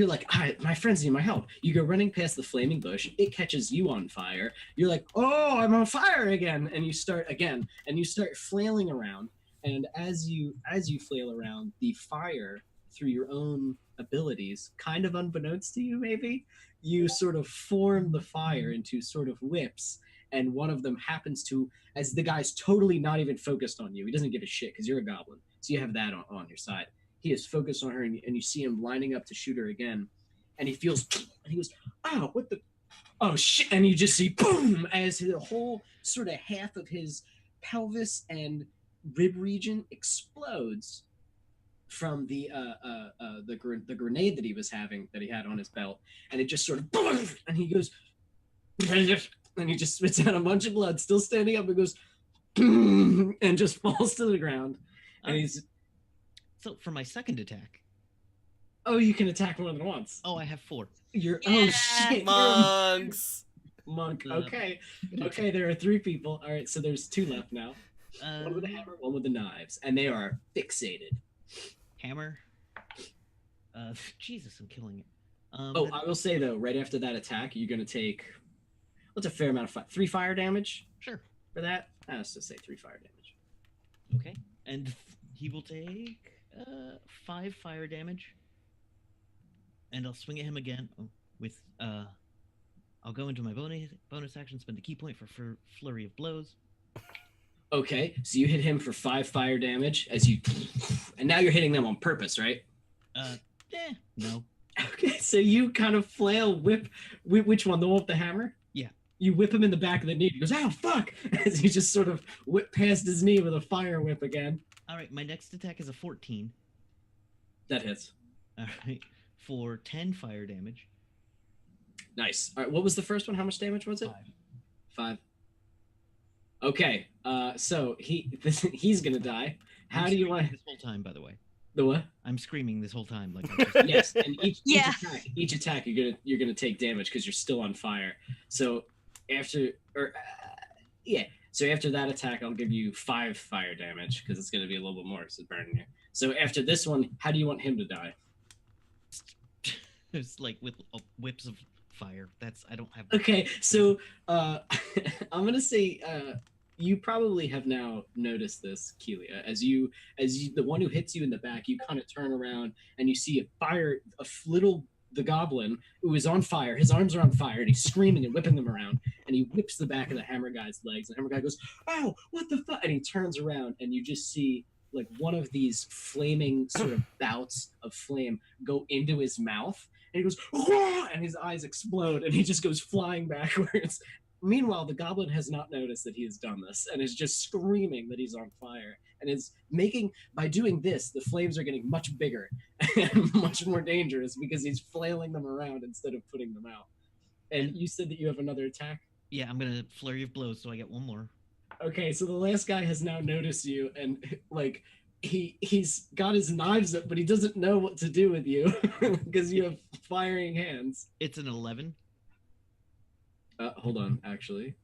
like, all right, my friends need my help. You go running past the flaming bush. It catches you on fire. You're like, oh, I'm on fire again, and you start again, and you start flailing around. And as you flail around, the fire, through your own abilities, kind of unbeknownst to you, maybe, you sort of form the fire into sort of whips, and one of them happens to, as the guy's totally not even focused on you. He doesn't give a shit because you're a goblin, so you have that on your side. He is focused on her, and you see him lining up to shoot her again, and he feels, and he goes, "Oh, what the, oh shit!" And you just see boom as the whole sort of half of his pelvis and rib region explodes, from the grenade that he had on his belt, and it just sort of and he goes and he just spits out a bunch of blood, still standing up, and goes and just falls to the ground. And he's So for my second attack, you can attack more than once. I have 4. You're Yeah. shit, Monks. monk. Uh, Okay, there are 3 people. All right, so there's 2 left now. One with the hammer, one with the knives, and they are fixated. Hammer. Jesus, I'm killing it. I will say though, right after that attack, you're gonna take what's a fair amount of 3 fire damage Sure. for that. Let's just say 3 fire damage. Okay. And he will take 5 fire damage. And I'll swing at him again with I'll go into my bonus action, spend a key point for flurry of blows. Okay, so you hit him for 5 fire damage and now you're hitting them on purpose, right? No. Okay, so you kind of flail, whip which one? The one with the hammer? Yeah. You whip him in the back of the knee. He goes, "Ow, fuck!" As you just sort of whip past his knee with a fire whip again. All right, my next attack is a 14. That hits. All right, for 10 fire damage. Nice. All right, what was the first one? How much damage was it? 5. 5. Okay, so he's gonna die. How do you want this whole time? By the way, the what? I'm screaming this whole time. Like I'm just, Yes, and Yeah. each attack you're gonna take damage because you're still on fire. So after so after that attack, I'll give you 5 fire damage because it's gonna be a little bit more because it's burning you. So after this one, how do you want him to die? it's like with whips of fire. I don't have. Okay, so I'm gonna say you probably have now noticed this, Kelia, as you the one who hits you in the back, you kind of turn around and you see the goblin who is on fire. His arms are on fire and he's screaming and whipping them around, and he whips the back of the hammer guy's legs. And the hammer guy goes, "Ow, what the fuck?" And he turns around and you just see like one of these flaming sort of bouts of flame go into his mouth, and he goes, "Whoa!" And his eyes explode and he just goes flying backwards. Meanwhile, the goblin has not noticed that he has done this and is just screaming that he's on fire, and is by doing this, the flames are getting much bigger and much more dangerous because he's flailing them around instead of putting them out. And you said that you have another attack? Yeah, I'm gonna flurry of blows, so I get 1 more. Okay, so the last guy has now noticed you, and like he's got his knives up, but he doesn't know what to do with you because you have firing hands. It's an 11. Hold on, actually.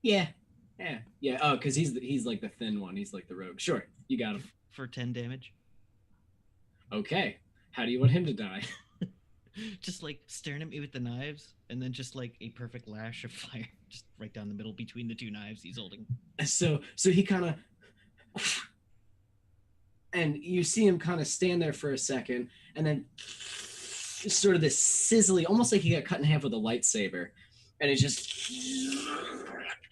Yeah. Oh, because he's like the thin one. He's like the rogue. Sure, you got him. For 10 damage. Okay. How do you want him to die? Just like staring at me with the knives, and then just like a perfect lash of fire, just right down the middle between the 2 knives he's holding. So he kind of, and you see him kind of stand there for a second, and then sort of this sizzly, almost like he got cut in half with a lightsaber, and it just,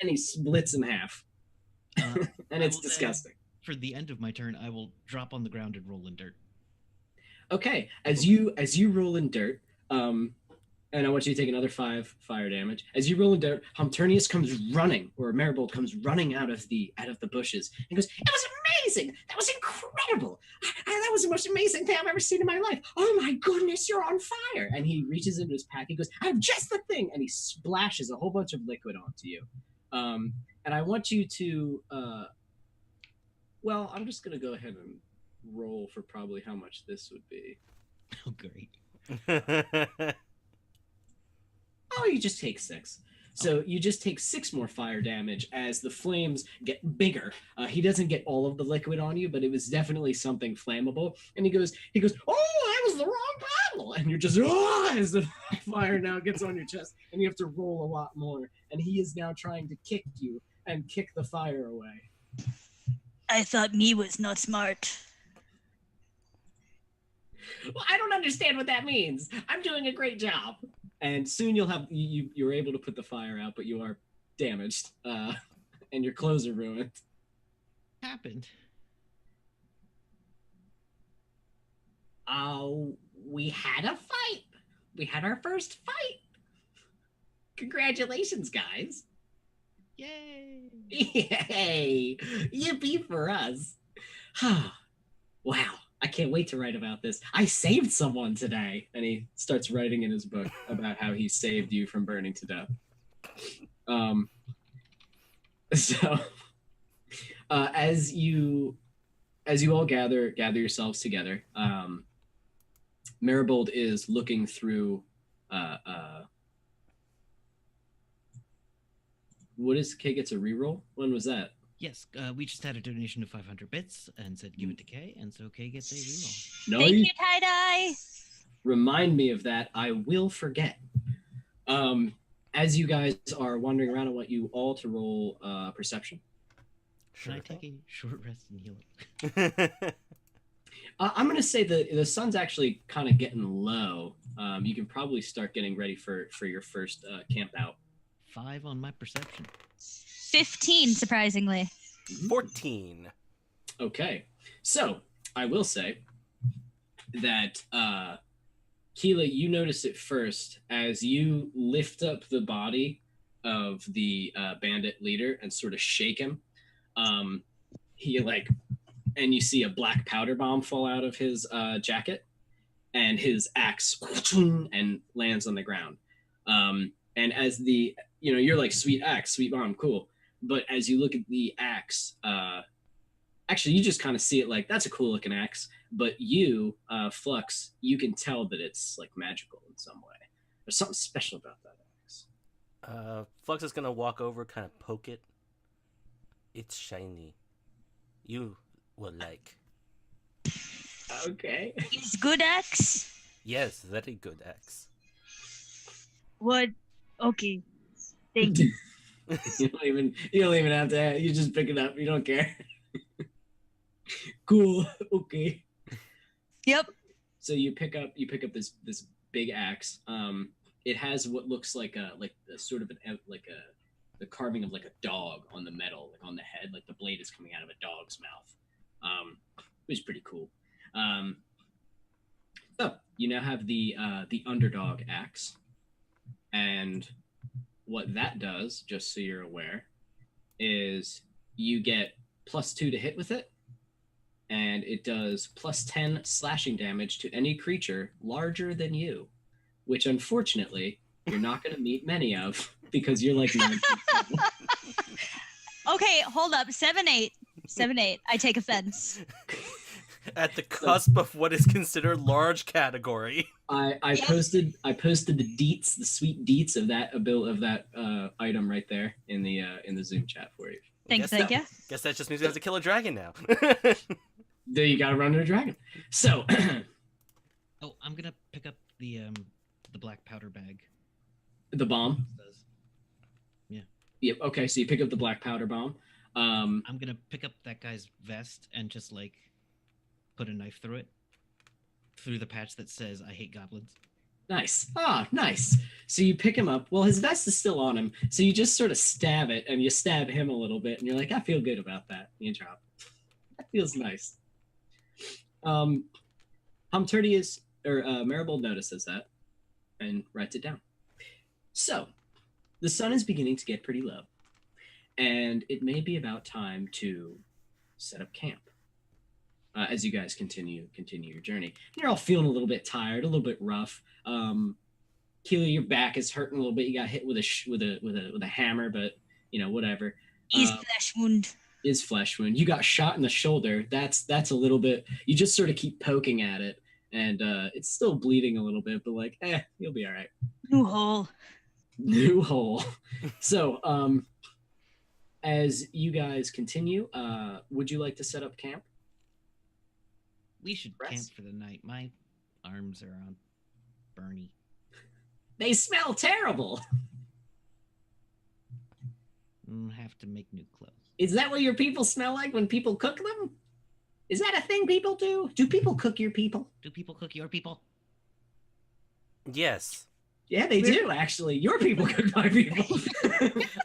and he splits in half, and it's disgusting. For the end of my turn, I will drop on the ground and roll in dirt. Okay, as you roll in dirt, and I want you to take another 5 fire damage. As you roll in dirt, Humternius comes running, or Maribold comes running out of the bushes. He goes, "It was amazing! That was incredible! That was the most amazing thing I've ever seen in my life! Oh my goodness, you're on fire!" And he reaches into his pack. He goes, "I have just the thing!" And he splashes a whole bunch of liquid onto you. And I want you to, I'm just gonna go ahead and roll for probably how much this would be. Oh, great. Oh, you just take 6. So you just take 6 more fire damage as the flames get bigger. He doesn't get all of the liquid on you, but it was definitely something flammable. And he goes, "Oh, I was the wrong battle!" And you're just, as the fire now gets on your chest, and you have to roll a lot more. And he is now trying to kick you and kick the fire away. I thought me was not smart. Well, I don't understand what that means. I'm doing a great job. And soon you'll have you're able to put the fire out, but you are damaged, and your clothes are ruined. Happened. We had a fight. We had our first fight. Congratulations, guys. Yay! Yay! Yippee for us. Wow, I can't wait to write about this. I saved someone today. And he starts writing in his book about how he saved you from burning to death. Um, so as you all gather yourselves together, Maribold is looking through what is Kay gets a reroll? When was that? Yes, we just had a donation of 500 bits and said give it to Kay, and so Kay gets a reroll. No, Thank you, Tie Dye. remind me of that. I will forget. As you guys are wandering around, I want you all to roll perception. Can I take a short rest and heal it? I'm going to say the sun's actually kind of getting low. You can probably start getting ready for your first camp out. 5 on my perception. 15, surprisingly. 14. Okay. So, I will say that, Keela, you notice it first as you lift up the body of the bandit leader and sort of shake him. He and you see a black powder bomb fall out of his jacket, and his axe and lands on the ground. And as you're like, sweet axe, sweet bomb, cool. But as you look at the axe, actually, you just kind of see it like, that's a cool looking axe. But you, Flux, you can tell that it's like magical in some way. There's something special about that axe. Flux is going to walk over, kind of poke it. It's shiny. You will like. Okay. Is good axe? Yes, very good axe. What? Okay. Thank you. you don't even have to. You just pick it up. You don't care. Cool. Okay. Yep. So you pick up this big axe. It has what looks like a sort of the carving of like a dog on the metal, like on the head, like the blade is coming out of a dog's mouth, which is pretty cool. So you now have the Underdog Axe, and what that does, just so you're aware, is you get +2 to hit with it, and it does +10 slashing damage to any creature larger than you, which unfortunately you're not going to meet many of because you're like 9. Okay, hold up. 7-8. 7-8. I take offense. At the cusp of what is considered large category. I posted the deets, the sweet deets of that item right there in the Zoom chat for you. Thank you. Guess that just means we have to kill a dragon now. There you gotta run to a dragon. So oh, I'm gonna pick up the black powder bag. The bomb. Yeah. Yep. Okay, so you pick up the black powder bomb. I'm gonna pick up that guy's vest and just like put a knife through it, through the patch that says "I hate goblins." Nice. Nice. So you pick him up. Well, his vest is still on him, so you just sort of stab it, and you stab him a little bit, and you're like, I feel good about that. And you drop it. That feels nice. Maribold notices that and writes it down. So, the sun is beginning to get pretty low, and it may be about time to set up camp. As you guys continue your journey, you're all feeling a little bit tired, a little bit rough. Keely, your back is hurting a little bit. You got hit with a hammer, but whatever. Flesh wound. Is flesh wound. You got shot in the shoulder. That's a little bit. You just sort of keep poking at it, and it's still bleeding a little bit, but like, you'll be all right. New hole. So, as you guys continue, would you like to set up camp? We should camp for the night. My arms are on Bernie. They smell terrible. Have to make new clothes. Is that what your people smell like when people cook them? Is that a thing people do? Do people cook your people? Do people cook your people? Yes. Yeah, they do, actually. Your people cook my people.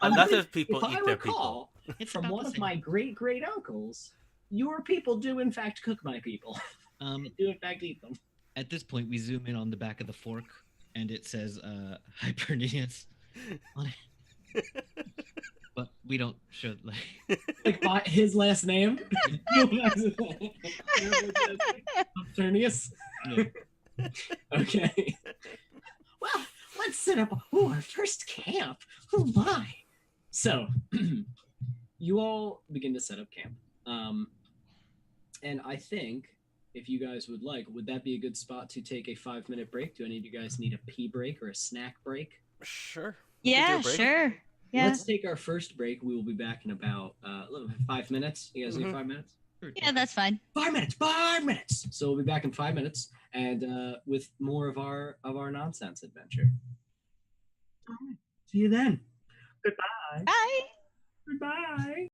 Other people eat their people. From one of my great uncles, your people do in fact cook my people. Do in fact eat them. At this point, we zoom in on the back of the fork, and it says Hibernians on it. but we don't show like. Like by his last name. Ternius. Yeah. Okay. Well, let's set up our first camp. Oh my! So, you all begin to set up camp, and I think if you guys would like, would that be a good spot to take a 5-minute break? Do any of you guys need a pee break or a snack break? Sure. We could do Yeah, a break. sure. Yeah. Let's take our first break. We will be back in about 5 minutes. You guys need Mhm. 5 minutes? Yeah, that's fine. 5 minutes. 5 minutes. So we'll be back in 5 minutes, and with more of our nonsense adventure. All right. See you then. Goodbye. Bye. Goodbye.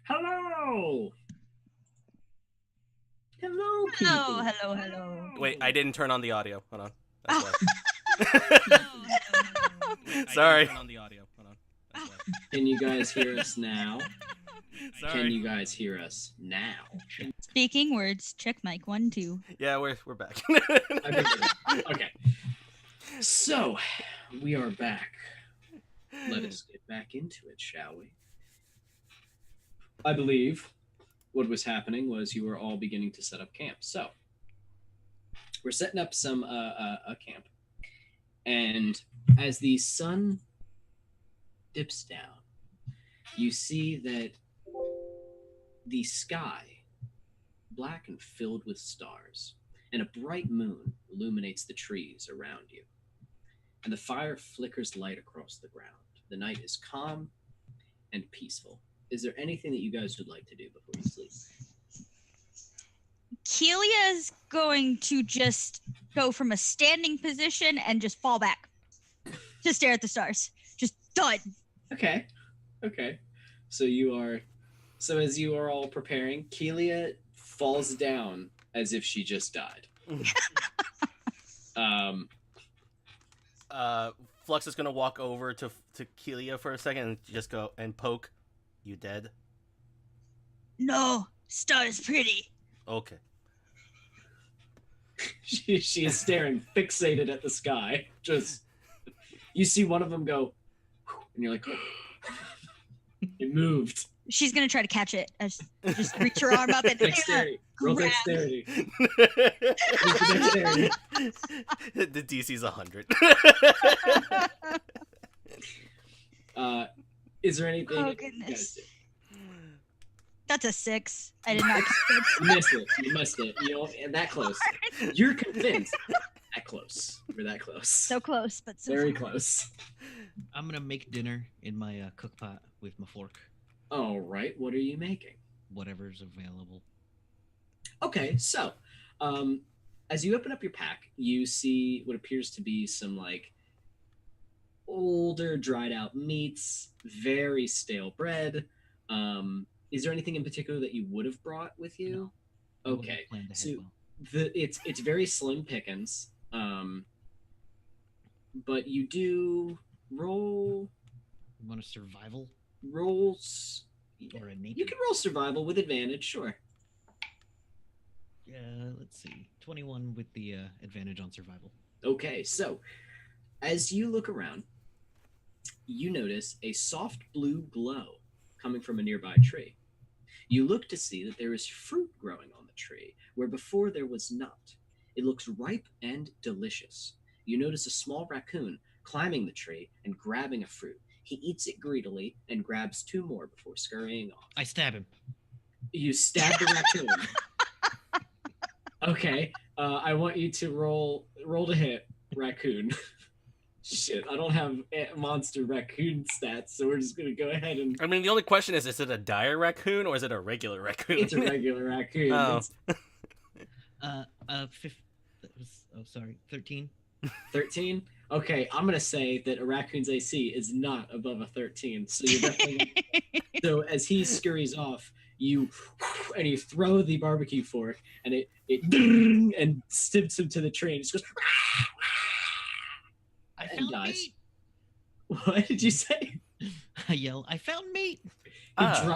Hello! Hello, people! Hello. Wait, I didn't turn on the audio. Hold on. That's Oh. why. Wait, Sorry. turn on the audio. Hold on. That's why. Can you guys hear us now? Sorry. Can you guys hear us now? Speaking words. Check mic 1, 2. Yeah, we're back. I think we're- okay. So, we are back. Let us get back into it, shall we? I believe what was happening was you were all beginning to set up camp. So, we're setting up some a camp. And as the sun dips down, you see that the sky, black and filled with stars, and a bright moon illuminates the trees around you. And the fire flickers light across the ground. The night is calm and peaceful. Is there anything that you guys would like to do before you sleep? Kelia's going to just go from a standing position and just fall back. Just stare at the stars. Just done. Okay. So as you are all preparing, Kelia falls down as if she just died. Flux is gonna walk over to Kelia for a second and just go and poke. You dead? No, star's pretty. Okay. She is staring fixated at the sky. Just you see one of them go, and you're like, it moved. She's gonna try to catch it. Just reach her arm up and Dexterity. Roll grab. dexterity. The DC's 100. Is there anything? Oh, that you goodness. guys do? That's a 6. I did not. You missed it. You missed it. You know, and that close. You're convinced. That close. We're that close. So close, but so Very far. close. I'm gonna make dinner in my cook pot with my fork, All right. What are you making? whatever's available. Okay, so as you open up your pack, you see what appears to be some like older, dried out meats, very stale bread. Is there anything in particular that you would have brought with you? I would've Okay, planned ahead so well. it's very slim pickings, but you do roll You want a survival rolls. or a nature? You can roll survival with advantage, sure. Let's see. 21 with the advantage on survival. Okay, so as you look around, you notice a soft blue glow coming from a nearby tree. You look to see that there is fruit growing on the tree, where before there was not. It looks ripe and delicious. You notice a small raccoon climbing the tree and grabbing a fruit. He eats it greedily and grabs 2 more before scurrying off. I stab him. You stab the raccoon. Okay, I want you to roll to hit raccoon. Shit, I don't have monster raccoon stats, so we're just gonna go ahead and. I mean, the only question is it a dire raccoon or is it a regular raccoon? It's a regular raccoon. Oh. That was, oh, sorry, 13. 13. Okay, I'm gonna say that a raccoon's AC is not above a 13, so you're definitely. So as he scurries off, you throw the barbecue fork, and it and stabs him to the tree, and it just goes. I And found dies. meat. What did you say? I yell, I found meat.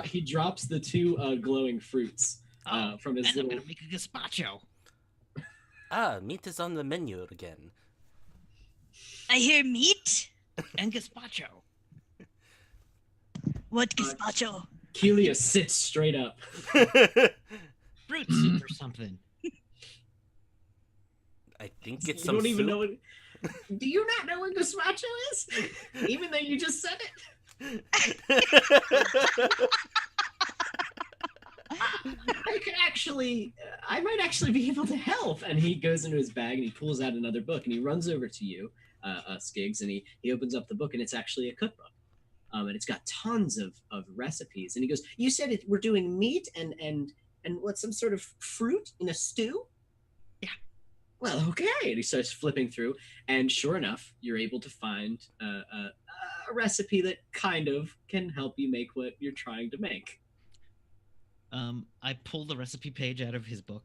He drops the 2 glowing fruits from his And I'm little. gonna make a gazpacho. Meat is on the menu again. I hear meat. And gazpacho. What gazpacho? Kelia sits straight up. Fruit soup or something. I think it's You some don't even soup. know what. Do you not know what gazpacho is? Even though you just said it. I might actually be able to help. And he goes into his bag and he pulls out another book and he runs over to you, Skiggs, and he opens up the book and it's actually a cookbook. And it's got tons of recipes. And he goes, "You said we're doing meat and what, some sort of fruit in a stew?" Yeah. Well, okay. And he starts flipping through, and sure enough, you're able to find a recipe that kind of can help you make what you're trying to make. I pull the recipe page out of his book.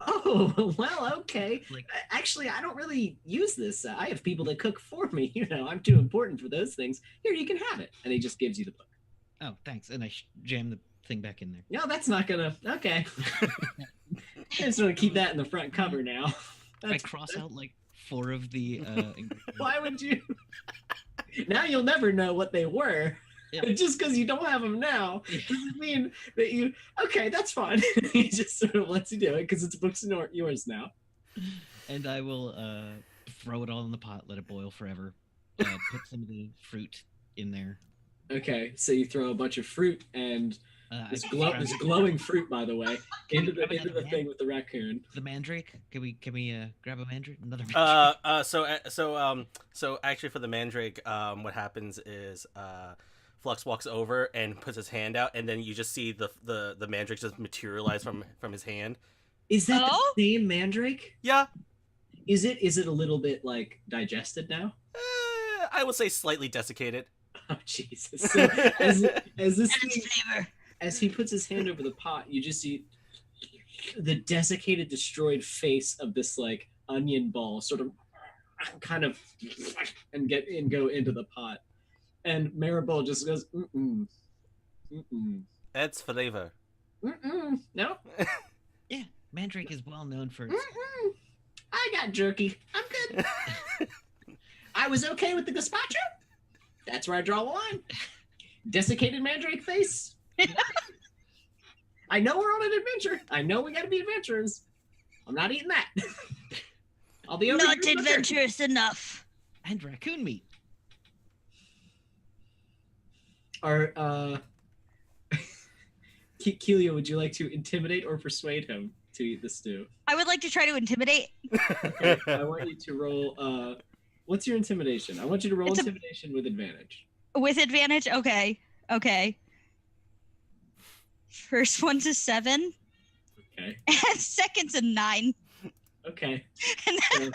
Oh, well, okay. Like, Actually, I don't really use this. I have people that cook for me. I'm too important for those things. Here, you can have it. And he just gives you the book. oh, thanks. And I jam the thing back in there. No, that's not gonna. Okay. I just want to keep that in the front cover now. I cross out like 4 of the ingredients. Why would you? Now you'll never know what they were. Yeah. Just because you don't have them now doesn't mean that you. Okay, that's fine. He just sort of lets you do it because it's books yours now. And I will throw it all in the pot, let it boil forever. Put some of the fruit in there. Okay, so you throw a bunch of fruit and this grab glowing fruit, by the way, into the grab another thing with the raccoon. the mandrake. Can we grab a mandrake? Another mandrake. So actually, for the mandrake, what happens is Flux walks over and puts his hand out, and then you just see the mandrake just materialize from his hand. Is that the same mandrake? Yeah. Is it a little bit like digested now? I would say slightly desiccated. Oh Jesus! So as this And its thing, flavor. as he puts his hand over the pot, you just see the desiccated, destroyed face of this like onion ball sort of kind of and go into the pot. And Maribel just goes, mm-mm, mm-mm, Adds flavor. mm-mm, no, Yeah, mandrake is well known for its. mm-mm. I got jerky. I'm good. I was okay with the gazpacho. That's where I draw the line. Desiccated mandrake face. I know we're on an adventure. I know we gotta be adventurers. I'm not eating that. I'll be over Not here with my jerky. adventurous enough. And raccoon meat. Are Kelia, would you like to intimidate or persuade him to eat the stew? I would like to try to intimidate. Okay, I want you to roll. What's your intimidation? I want you to roll It's a- intimidation with advantage. With advantage? Okay. First one's a 7, Okay. and second's a 9. Okay. And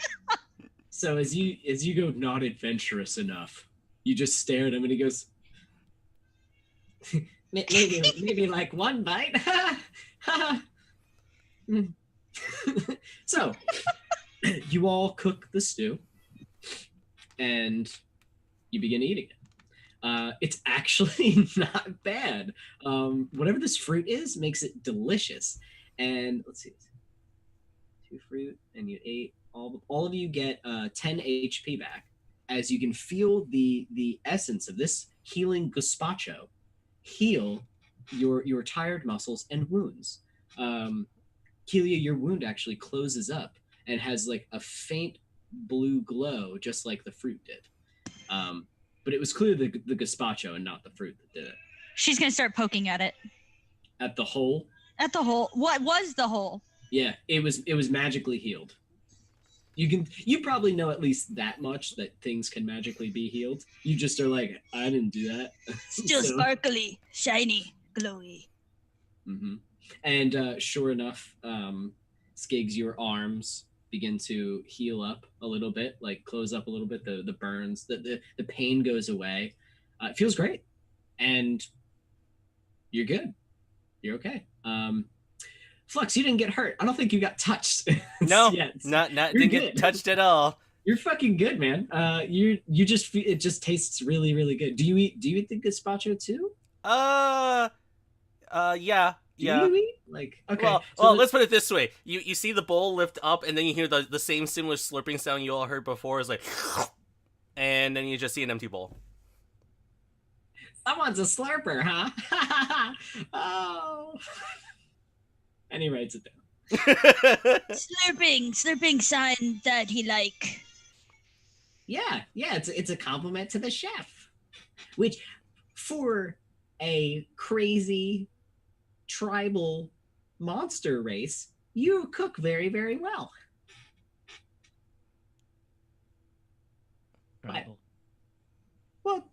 So as you go, not adventurous enough, you just stare at him and he goes, maybe like one bite. So you all cook the stew and you begin eating it. It's actually not bad. Whatever this fruit is makes it delicious. And let's see, 2 fruit, and you ate all of you get 10 HP back, as you can feel the essence of this healing gazpacho heal your tired muscles and wounds. Kelia, your wound actually closes up and has like a faint blue glow, just like the fruit did. But it was clearly the gazpacho and not the fruit that did it. she's going to start poking at it. At the hole, At the hole. What was the hole? yeah, it was magically healed. You probably know at least that much, that things can magically be healed. You just are like, I didn't do that. Still So- sparkly, shiny, glowy. Mm-hmm. And sure enough, Skiggs, your arms begin to heal up a little bit, like close up a little bit. The burns, the pain goes away. It feels great, and you're good. You're okay. Flux, you didn't get hurt. I don't think you got touched. No, yet. not You're didn't get good. touched at all. You're fucking good, man. You just it just tastes really really good. Do you eat the gazpacho too? Yeah. Do you eat? Like, okay. Well, so well, the- let's put it this way: you see the bowl lift up, and then you hear the same similar slurping sound you all heard before. Is like, and then you just see an empty bowl. Someone's a slurper, huh? Oh. And he writes it down. Slurping sign that he like. Yeah, it's a compliment to the chef, which for a crazy tribal monster race, you cook very very well. Tribal. Well,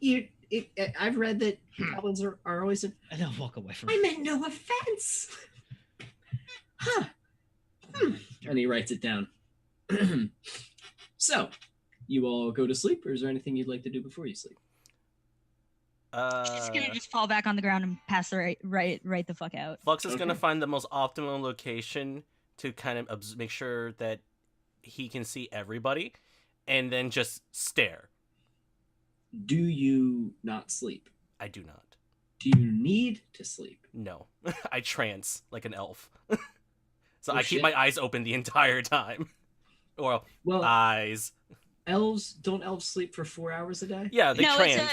I've read that goblins are always. And I'll walk away from I meant no offense. Huh. And he writes it down. So, you all go to sleep, or is there anything you'd like to do before you sleep? She's gonna just fall back on the ground and pass the right the fuck out. Flux is Okay. gonna find the most optimum location to kind of make sure that he can see everybody, and then just stare. Do you not sleep? I do not. Do you need to sleep? No. I trance like an elf. So Oh, I keep shit. my eyes open the entire time. Or Well, eyes. don't elves sleep for 4 hours a day? Yeah, they No, trance.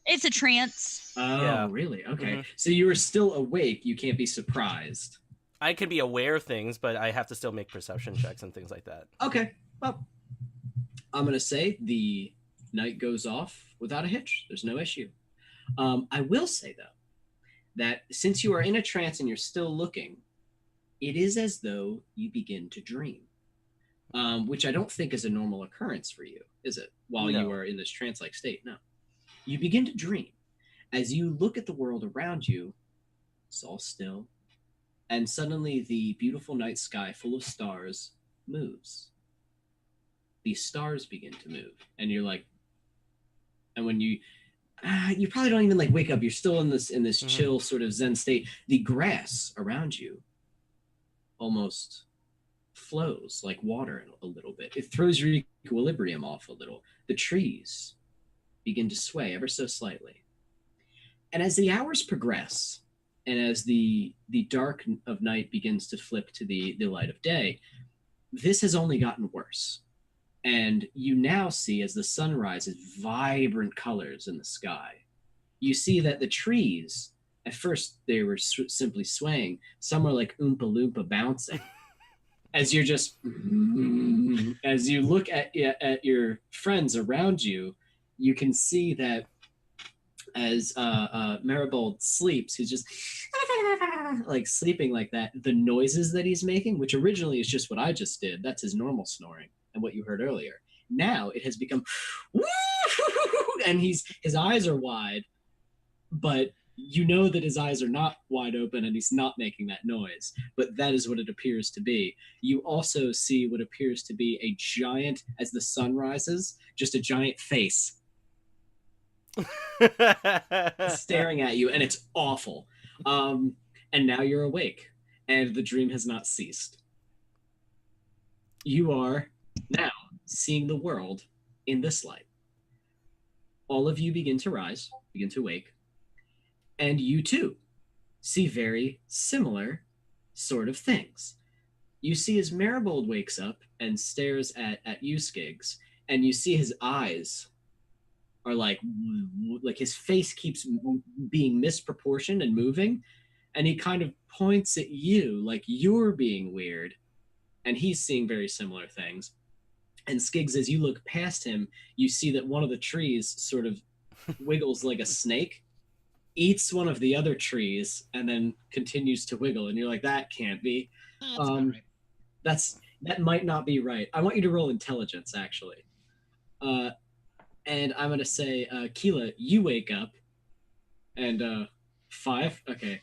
it's a trance. Oh, Yeah. really? Okay. Mhm. So you were still awake. You can't be surprised. I can be aware of things, but I have to still make perception checks and things like that. Okay. Well, I'm going to say the night goes off without a hitch. There's no issue. I will say, though, that since you are in a trance and you're still looking, it is as though you begin to dream, which I don't think is a normal occurrence for you, is it? While No. you are in this trance-like state. No. You begin to dream. As you look at the world around you, it's all still, and suddenly the beautiful night sky full of stars moves. These stars begin to move, and you're like, and when you probably don't even like wake up. You're still in this Mhm. chill sort of Zen state. The grass around you almost flows like water a little bit. It throws your equilibrium off a little. The trees begin to sway ever so slightly. And as the hours progress, and as the dark of night begins to flip to the light of day, this has only gotten worse. And you now see, as the sun rises, vibrant colors in the sky. You see that the trees, at first they were simply swaying. Some are like Oompa Loompa bouncing. As you're just, as you look at your friends around you, you can see that as Maribald sleeps, he's just like sleeping like that. The noises that he's making, which originally is just what I just did, that's his normal snoring and what you heard earlier. Now it has become, and his eyes are wide, but you know that his eyes are not wide open and he's not making that noise, but that is what it appears to be. You also see what appears to be a giant, as the sun rises, just a giant face staring at you, and it's awful. And now you're awake, and the dream has not ceased. You are now seeing the world in this light. All of you begin to rise, begin to wake, and you too see very similar sort of things. You see as Maribold wakes up and stares at you, Skiggs, and you see his eyes are like his face keeps being misproportioned and moving, and he kind of points at you like you're being weird, and he's seeing very similar things. And Skiggs, as you look past him, you see that one of the trees sort of wiggles like a snake, eats one of the other trees, and then continues to wiggle, and you're like, that can't be. That's about right. That might not be right. I want you to roll intelligence, actually. And I'm going to say, Keela, you wake up. And 5? Okay.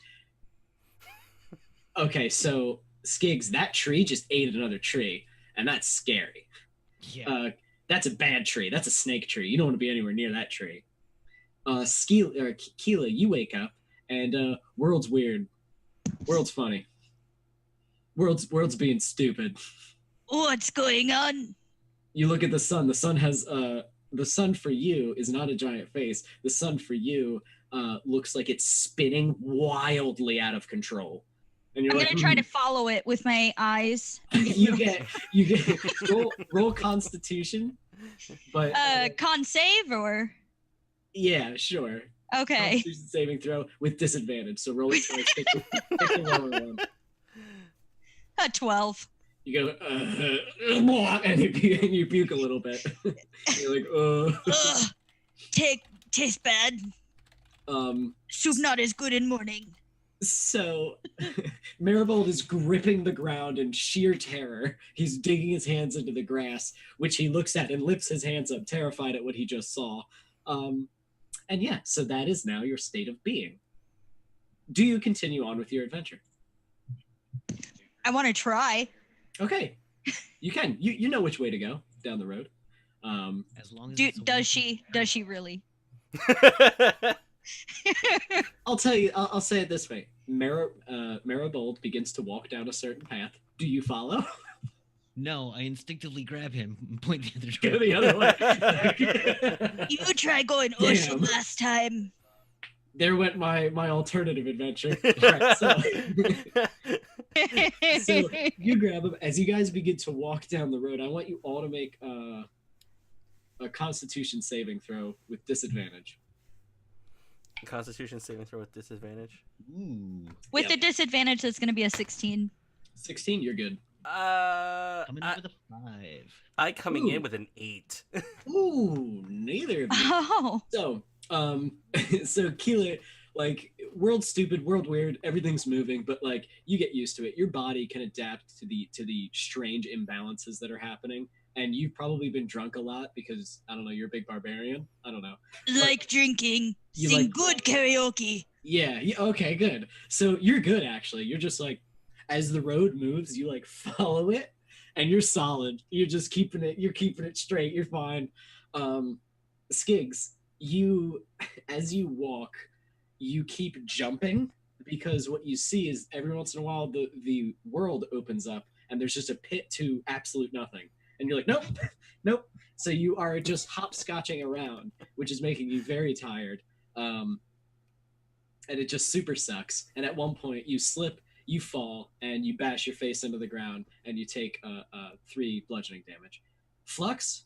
Okay, so, Skiggs, that tree just ate another tree. And that's scary. Yeah. That's a bad tree. That's a snake tree. You don't want to be anywhere near that tree. Keela, you wake up. And world's weird. World's funny. World's being stupid. What's going on? You look at the sun. The sun has... the sun for you is not a giant face. The sun for you looks like it's spinning wildly out of control. And you're I'm like, gonna try to follow it with my eyes. you get roll Constitution, but Con save or yeah, sure. okay. Constitution saving throw with disadvantage. So roll it twice. Pick the lower one. 12. You go and you puke a little bit. You're like, Ugh. Tastes bad. Soup not as good in morning. So, Maribold is gripping the ground in sheer terror. He's digging his hands into the grass, which he looks at and lifts his hands up, terrified at what he just saw. And yeah, so that is now your state of being. Do you continue on with your adventure? I want to try. Okay, you can. You know which way to go down the road. As long as it's Does she really? I'll tell you. I'll say it this way: Maribold begins to walk down a certain path. Do you follow? No, I instinctively grab him and point the other Go direction. the other way. You tried going Damn. ocean last time. There went my alternative adventure. All right, so you grab him as you guys begin to walk down the road. I want you all to make a Constitution saving throw with disadvantage. Constitution saving throw with disadvantage. Ooh. With the disadvantage, it's going to be a 16. 16, you're good. Coming in with a 5. I coming in Ooh. with an 8. Ooh, neither of you. Oh. So, so Keela, like, world stupid, world weird, everything's moving, but like you get used to it. Your body can adapt to the strange imbalances that are happening. And you've probably been drunk a lot because I don't know, you're a big barbarian. I don't know. Like drinking. You Sing like- good karaoke. Yeah, okay, good. So you're good actually. You're just like, as the road moves, you like follow it, and you're solid. You're just keeping it straight. You're fine. Skigs, as you walk, you keep jumping because what you see is every once in a while the world opens up and there's just a pit to absolute nothing, and you're like, nope, nope. So you are just hopscotching around, which is making you very tired. And it just super sucks. And at one point, you slip, you fall, and you bash your face into the ground, and you take 3 bludgeoning damage. Flux,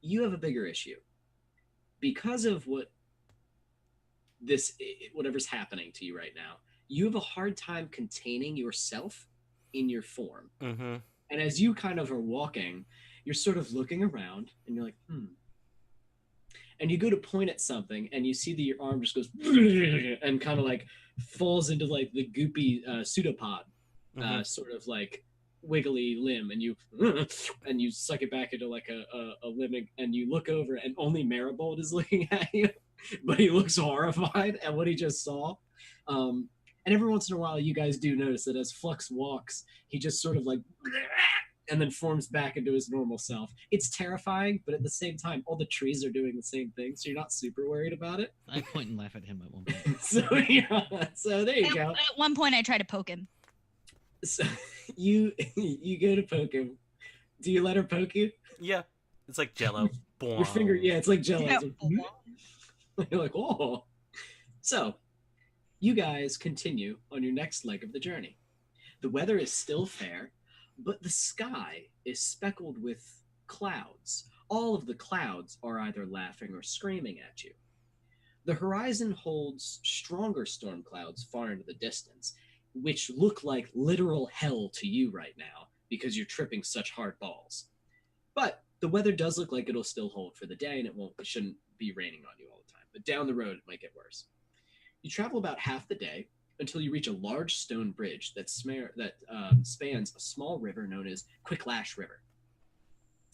you have a bigger issue. Because of whatever's happening to you right now, you have a hard time containing yourself in your form. Mm-hmm. And as you kind of are walking, you're sort of looking around, and you're like, and you go to point at something and you see that your arm just goes and kind of like falls into like the goopy pseudopod sort of like wiggly limb, and you suck it back into like a limb, and you look over and only Maribold is looking at you, but he looks horrified at what he just saw. And every once in a while you guys do notice that as Flux walks, he just sort of like and then forms back into his normal self. It's terrifying, but at the same time, all the trees are doing the same thing, so you're not super worried about it. I point and laugh at him at one point. So there you go. At one point, I try to poke him. So you go to poke him. Do you let her poke you? Yeah. It's like Jello. Your finger, yeah, it's like Jello. Yeah. It's like, you're like, oh. So you guys continue on your next leg of the journey. The weather is still fair, but the sky is speckled with clouds. All of the clouds are either laughing or screaming at you. The horizon holds stronger storm clouds far into the distance, which look like literal hell to you right now because you're tripping such hard balls. But the weather does look like it'll still hold for the day, and it shouldn't be raining on you all the time. But down the road, it might get worse. You travel about half the day until you reach a large stone bridge that spans a small river known as Quicklash River.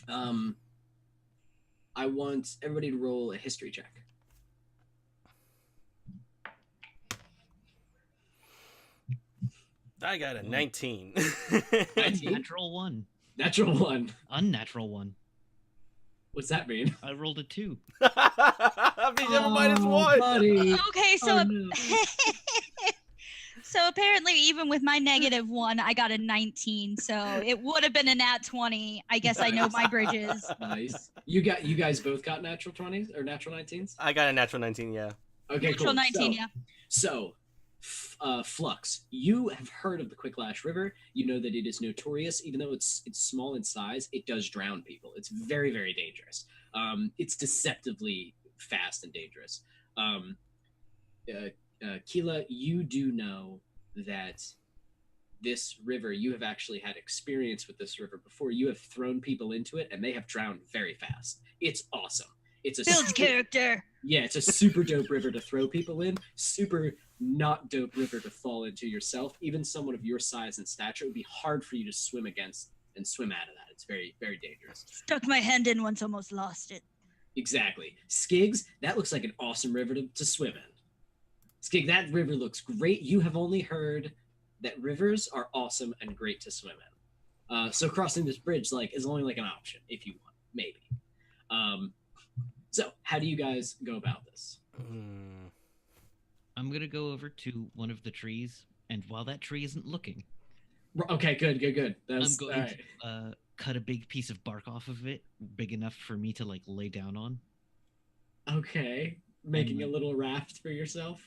I want everybody to roll a history check. I got a 19. 19? Natural 1. Natural 1. Unnatural 1. What's that mean? I rolled a 2. I mean, never minus 1. Buddy. Okay, so Oh, no. so apparently, even with my -1, I got a 19. So it would have been a nat 20. I guess I know my bridges. Nice. You guys both got natural 20s or natural 19s? I got a natural 19, yeah. Okay, Natural cool. 19, So, yeah. So, Flux, you have heard of the Quicklash River. You know that it is notorious, even though it's small in size, it does drown people. It's very, very dangerous. It's deceptively fast and dangerous. Keela, you do know that this river, you have actually had experience with this river before. You have thrown people into it, and they have drowned very fast. It's awesome. It's a Builds character. Yeah, it's a super dope river to throw people in. Super not dope river to fall into yourself. Even someone of your size and stature, it would be hard for you to swim against and swim out of that. It's very, very dangerous. Stuck my hand in once, almost lost it. Exactly. Skigs, that looks like an awesome river to swim in. Skig, that river looks great. You have only heard that rivers are awesome and great to swim in. So crossing this bridge is only like an option if you want, maybe. So how do you guys go about this? I'm gonna go over to one of the trees, and while that tree isn't looking, Okay, good. I'm That's going to cut a big piece of bark off of it, big enough for me to like lay down on. Okay, making a like- little raft for yourself.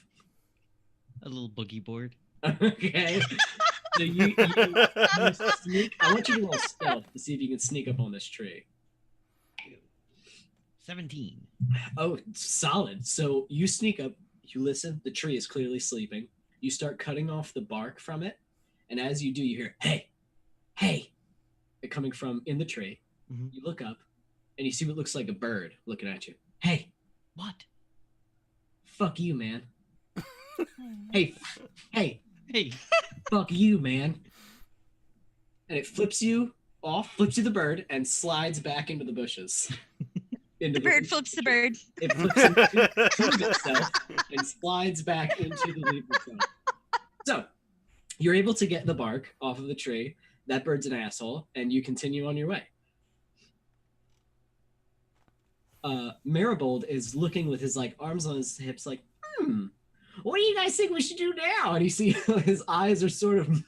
A little boogie board. Okay. So you sneak. I want you to roll stealth to see if you can sneak up on this tree. 17. Oh, solid. So you sneak up, you listen, the tree is clearly sleeping. You start cutting off the bark from it, and as you do, you hear, hey, coming from in the tree. Mhm. You look up, and you see what looks like a bird looking at you. Hey, What? fuck you, man. Hey, Hey. fuck you, man. And it flips you the bird, and slides back into the bushes. The bird flips the bird. It flips into itself and slides back into the leaf itself. So, you're able to get the bark off of the tree. That bird's an asshole, and you continue on your way. Maribold is looking with his like arms on his hips, like, what do you guys think we should do now? And you see his eyes are sort of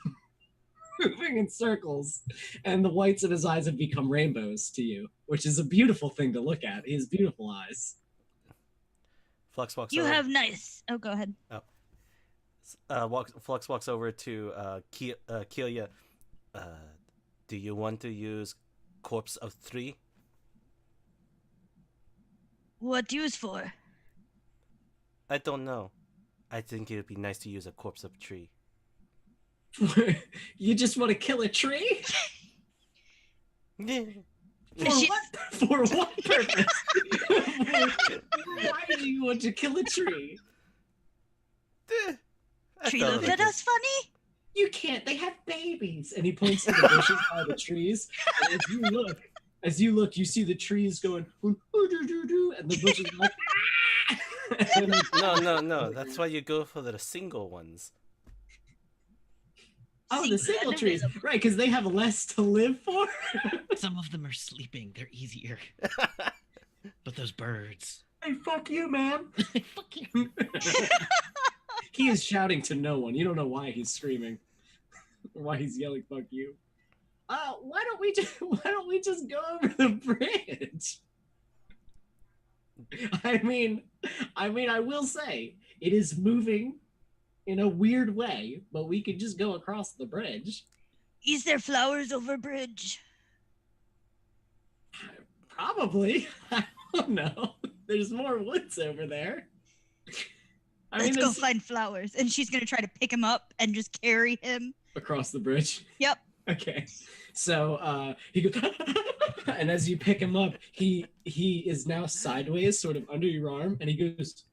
moving in circles, and the whites of his eyes have become rainbows to you, which is a beautiful thing to look at. He has beautiful eyes. Flux walks You over. have nice. Oh, go ahead. Flux walks over to Kelia. Do you want to use corpse of 3? What use for? I don't know. I think it would be nice to use a corpse of tree. You just want to kill a tree? Yeah. For what purpose? Why do you want to kill a tree? Tree looked at us funny? You can't. They have babies. And he points to the bushes by the trees. And as you look, you see the trees going, and the bushes are like, No. That's why you go for the single ones. Oh, the single trees. Right, because they have less to live for. Some of them are sleeping. They're easier. But those birds. Hey, fuck you, man. Fuck you. He is shouting to no one. You don't know why he's screaming. Why he's yelling, fuck you. Why don't we just go over the bridge? I mean, I will say, it is moving in a weird way, but we could just go across the bridge. Is there flowers over bridge? Probably. I don't know. There's more woods over there. Let's go find flowers. And she's going to try to pick him up and just carry him. Across the bridge? Yep. Okay. So he goes, and as you pick him up, he is now sideways, sort of under your arm, and he goes,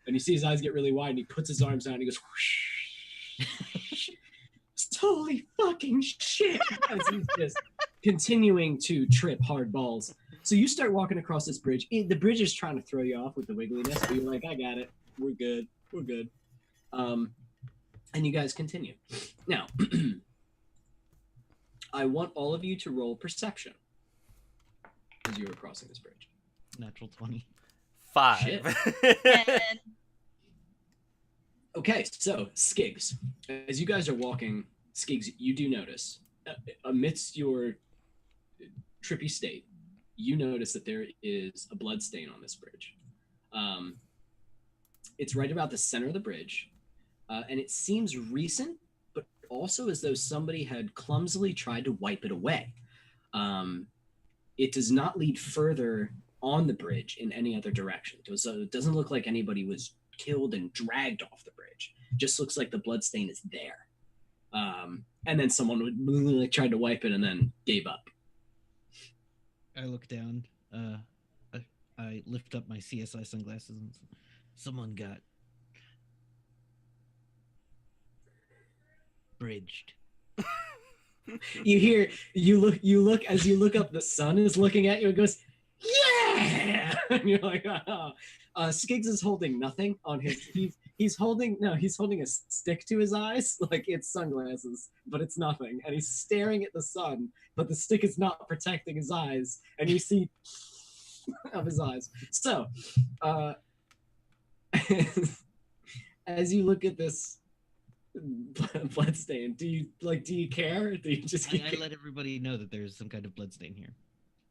and you see his eyes get really wide, and he puts his arms out, and he goes, whoosh. Holy fucking shit! As he's just continuing to trip hard balls. So you start walking across this bridge. The bridge is trying to throw you off with the wiggliness, but you're like, I got it. We're good. And you guys continue. Now, I want all of you to roll perception as you are crossing this bridge. Natural 20. 5. And Okay, so Skiggs, as you guys are walking, Skiggs, you do notice, amidst your trippy state, you notice that there is a blood stain on this bridge. It's right about the center of the bridge, and it seems recent, but also as though somebody had clumsily tried to wipe it away. It does not lead further on the bridge in any other direction. So it doesn't look like anybody was killed and dragged off the bridge. It just looks like the blood stain is there. And then someone would tried to wipe it and then gave up. I look down. I lift up my CSI sunglasses and someone got bridged. You look as you look up, the sun is looking at you and goes, yeah! And you're like, oh. Skiggs is holding nothing on his, he's holding a stick to his eyes, like it's sunglasses, but it's nothing. And he's staring at the sun, but the stick is not protecting his eyes, and you see of his eyes. So, as you look at this bloodstain, do you care? Do you just I let everybody know that there's some kind of bloodstain here.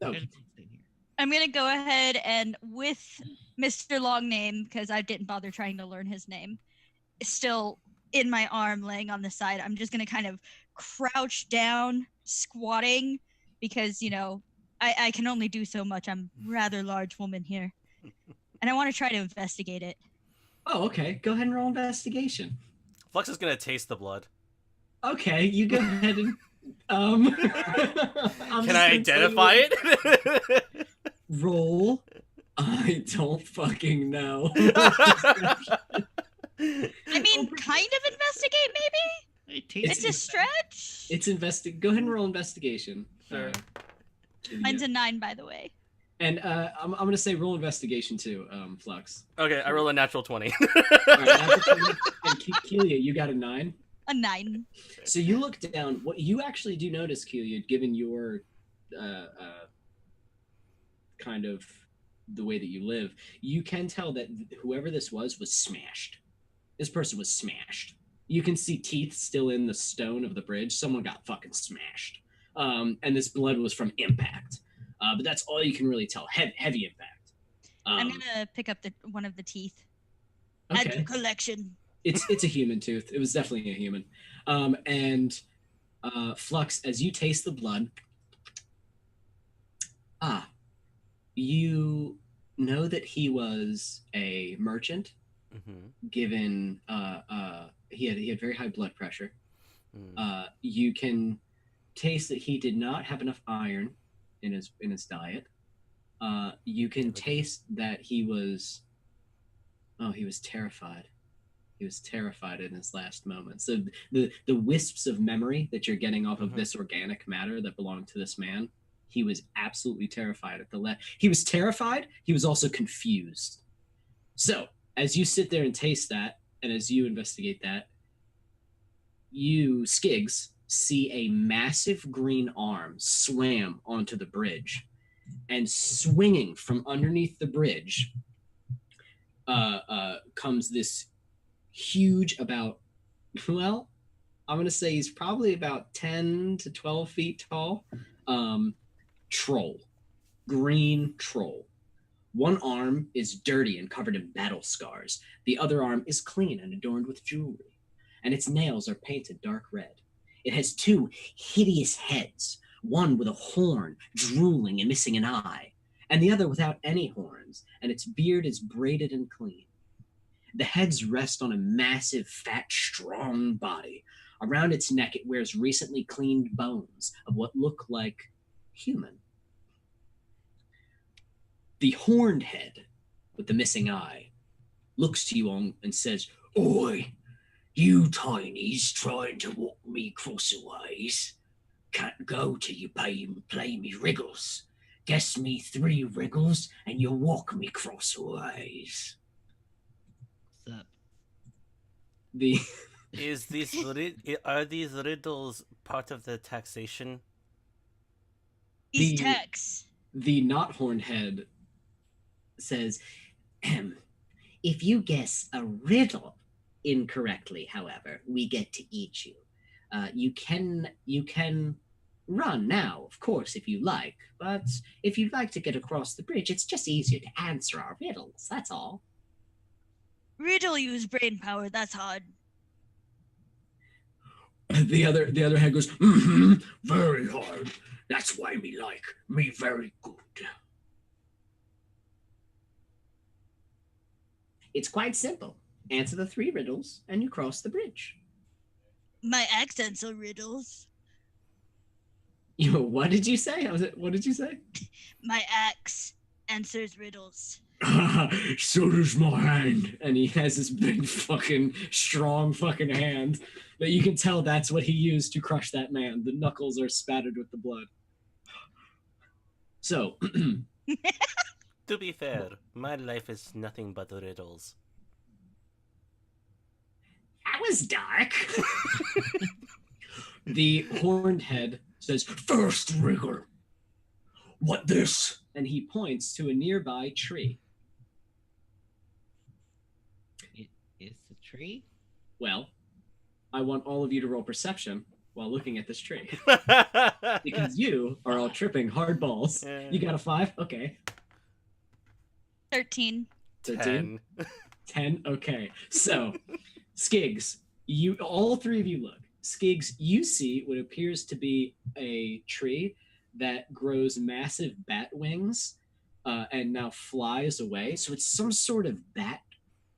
Some Okay. kind of bloodstain here. I'm gonna go ahead and with Mr. Long Name, because I didn't bother trying to learn his name, still in my arm laying on the side, I'm just gonna kind of crouch down, squatting, because I can only do so much. I'm a rather large woman here. And I want to try to investigate it. Oh, okay. Go ahead and roll investigation. Flux is gonna taste the blood. Okay, you go ahead and I'm Can just I gonna tell you identify it? roll. I don't fucking know. I mean, kind of investigate, maybe? It's a stretch. It's Go ahead and roll investigation. Sure. Mine's a 9, by the way. And I'm gonna say roll investigation too, Flux. Okay, I roll a natural 20. All right, natural 20. And Kelia, you got a 9. A 9. So you look down. What you actually do notice, Kelia, given your kind of the way that you live, you can tell that whoever this was smashed. This person was smashed. You can see teeth still in the stone of the bridge. Someone got fucking smashed. And this blood was from impact. But that's all you can really tell. Heavy impact. I'm gonna pick up one of the teeth. Okay. Add to collection. It's a human tooth. It was definitely a human. And Flux, as you taste the blood, you know that he was a merchant. Mm-hmm. Given he had very high blood pressure. You can taste that he did not have enough iron in his diet. You can taste that he was terrified. He was terrified in his last moments. So the wisps of memory that you're getting off of this organic matter that belonged to this man, he was absolutely terrified at the he was terrified. He was also confused. So as you sit there and taste that, and as you investigate that, you, Skiggs, see a massive green arm slam onto the bridge, and swinging from underneath the bridge comes this huge, I'm going to say he's probably about 10 to 12 feet tall, troll, green troll. One arm is dirty and covered in battle scars. The other arm is clean and adorned with jewelry, and its nails are painted dark red. It has 2 hideous heads, one with a horn, drooling and missing an eye, and the other without any horns, and its beard is braided and clean. The heads rest on a massive, fat, strong body. Around its neck, it wears recently cleaned bones of what look like human. The horned head, with the missing eye, looks to you all and says, "Oi, you tinies trying to walk me crossways. Can't go till you play me wriggles. Guess me 3 wriggles and you walk me crossways." What's up? Are these riddles part of the taxation? These tax. The not horned head says, "If you guess a riddle incorrectly, however, we get to eat you. You can run now, of course, if you like, but if you'd like to get across the bridge, it's just easier to answer our riddles, that's all." Riddle use brain power, that's hard. The other head goes, "Very hard. That's why me like me very good." It's quite simple. Answer the 3 riddles and you cross the bridge. My accents are riddles. What did you say? What did you say? My axe answers riddles. So does my hand. And he has this big fucking strong fucking hand that you can tell that's what he used to crush that man. The knuckles are spattered with the blood. So To be fair, my life is nothing but riddles. that was dark. The horned head says, "First rigger. What this?" And he points to a nearby tree. It is a tree? Well, I want all of you to roll perception while looking at this tree. Because you are all tripping hard balls. You got a 5? Okay. 13. 13? 10? Okay. So, Skiggs, all three of you look. Skiggs, you see what appears to be a tree that grows massive bat wings and now flies away. So it's some sort of bat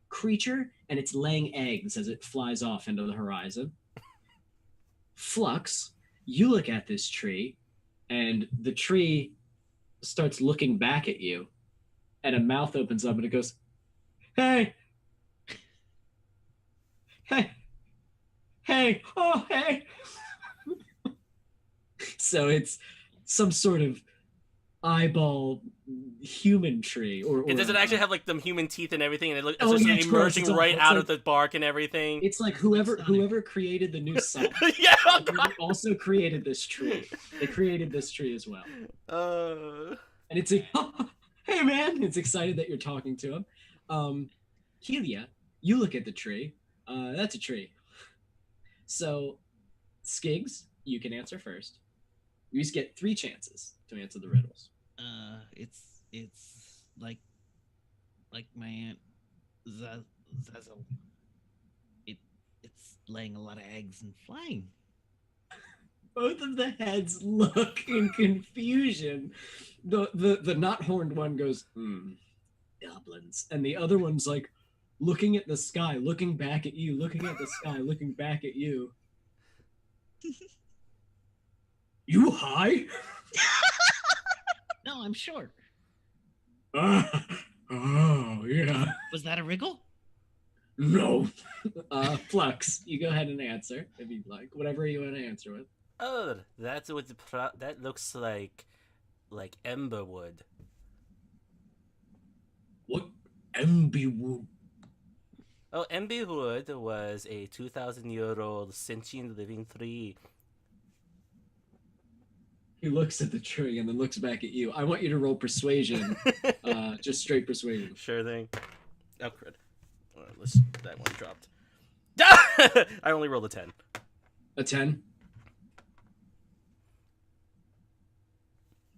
creature, and it's laying eggs as it flies off into the horizon. Flux, you look at this tree, and the tree starts looking back at you, and a mouth opens up and it goes, "Hey! Hey! Hey! Oh, hey!" So it's some sort of eyeball human tree, or It doesn't actually have like the human teeth and everything, and it's Oh, just yeah, like it's gross. emerging It's right awful. out It's of the bark and everything. It's like whoever created the new song Yeah, oh God. also created this tree. They created this tree as well. And it's like, "Hey man," it's excited that you're talking to him. Helia, you look at the tree. That's a tree. So, Skiggs, you can answer first. You just get 3 chances to answer the riddles. It's like my aunt Zazzle. It's laying a lot of eggs and flying. Both of the heads look in confusion. The not horned one goes, goblins. And the other one's like looking at the sky, looking back at you, looking at the sky, looking back at you. You high? No, I'm short. Oh, yeah. Was that a wriggle? No. Flux, you go ahead and answer if you'd like. Whatever you want to answer with. Oh, that's what that looks like emberwood. What? Emberwood? Oh, emberwood was a 2,000-year-old sentient living tree. He looks at the tree and then looks back at you. I want you to roll persuasion. Just straight persuasion. Sure thing. Oh, crud. That one dropped. I only rolled a 10. A 10?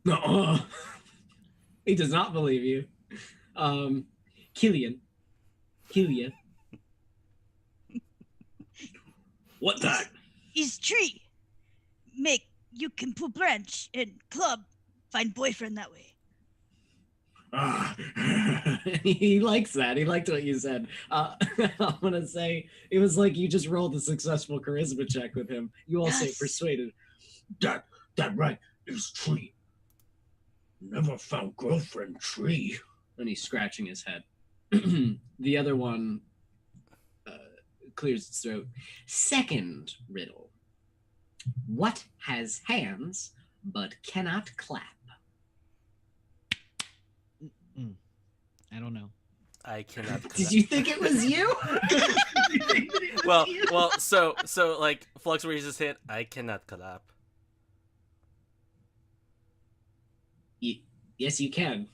No. He does not believe you. Killian. What that? Is tree. Make you can pull branch and club. Find boyfriend that way. He likes that. He liked what you said. I'm gonna say it was like you just rolled a successful charisma check with him. You also Yes. persuaded. That right is tree. Never found girlfriend tree. And he's scratching his head. The other one clears its throat. Second riddle. What has hands but cannot clap? I don't know. I cannot. Did you think it was you? Well, so like Flux raises his hand. I cannot clap. Yes, you can.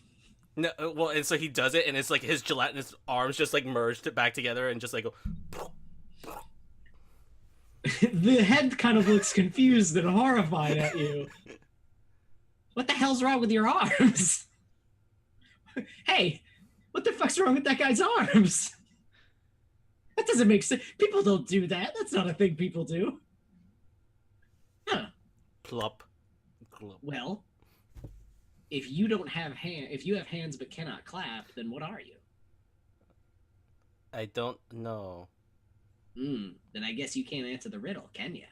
No, well, and so he does it, and it's like his gelatinous arms just like merged back together and just like go. The head kind of looks confused and horrified at you. What the hell's wrong with your arms? Hey, what the fuck's wrong with that guy's arms? That doesn't make sense. People don't do that. That's not a thing people do. Huh. Plop. Glop. Well, if you don't have if you have hands but cannot clap, then what are you? I don't know. Then I guess you can't answer the riddle, can you?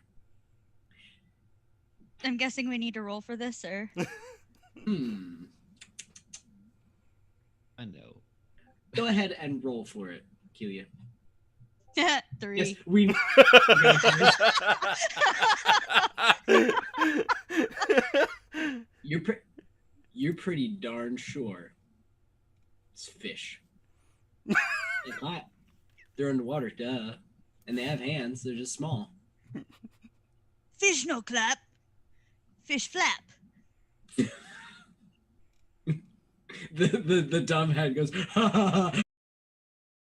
I'm guessing we need to roll for this, or I know. Go ahead and roll for it, Kelia. 3. Yes, we. You're pretty darn sure it's fish. They clap. They're underwater, duh. And they have hands. They're just small. Fish no clap. Fish flap. The dumb head goes, ha ha ha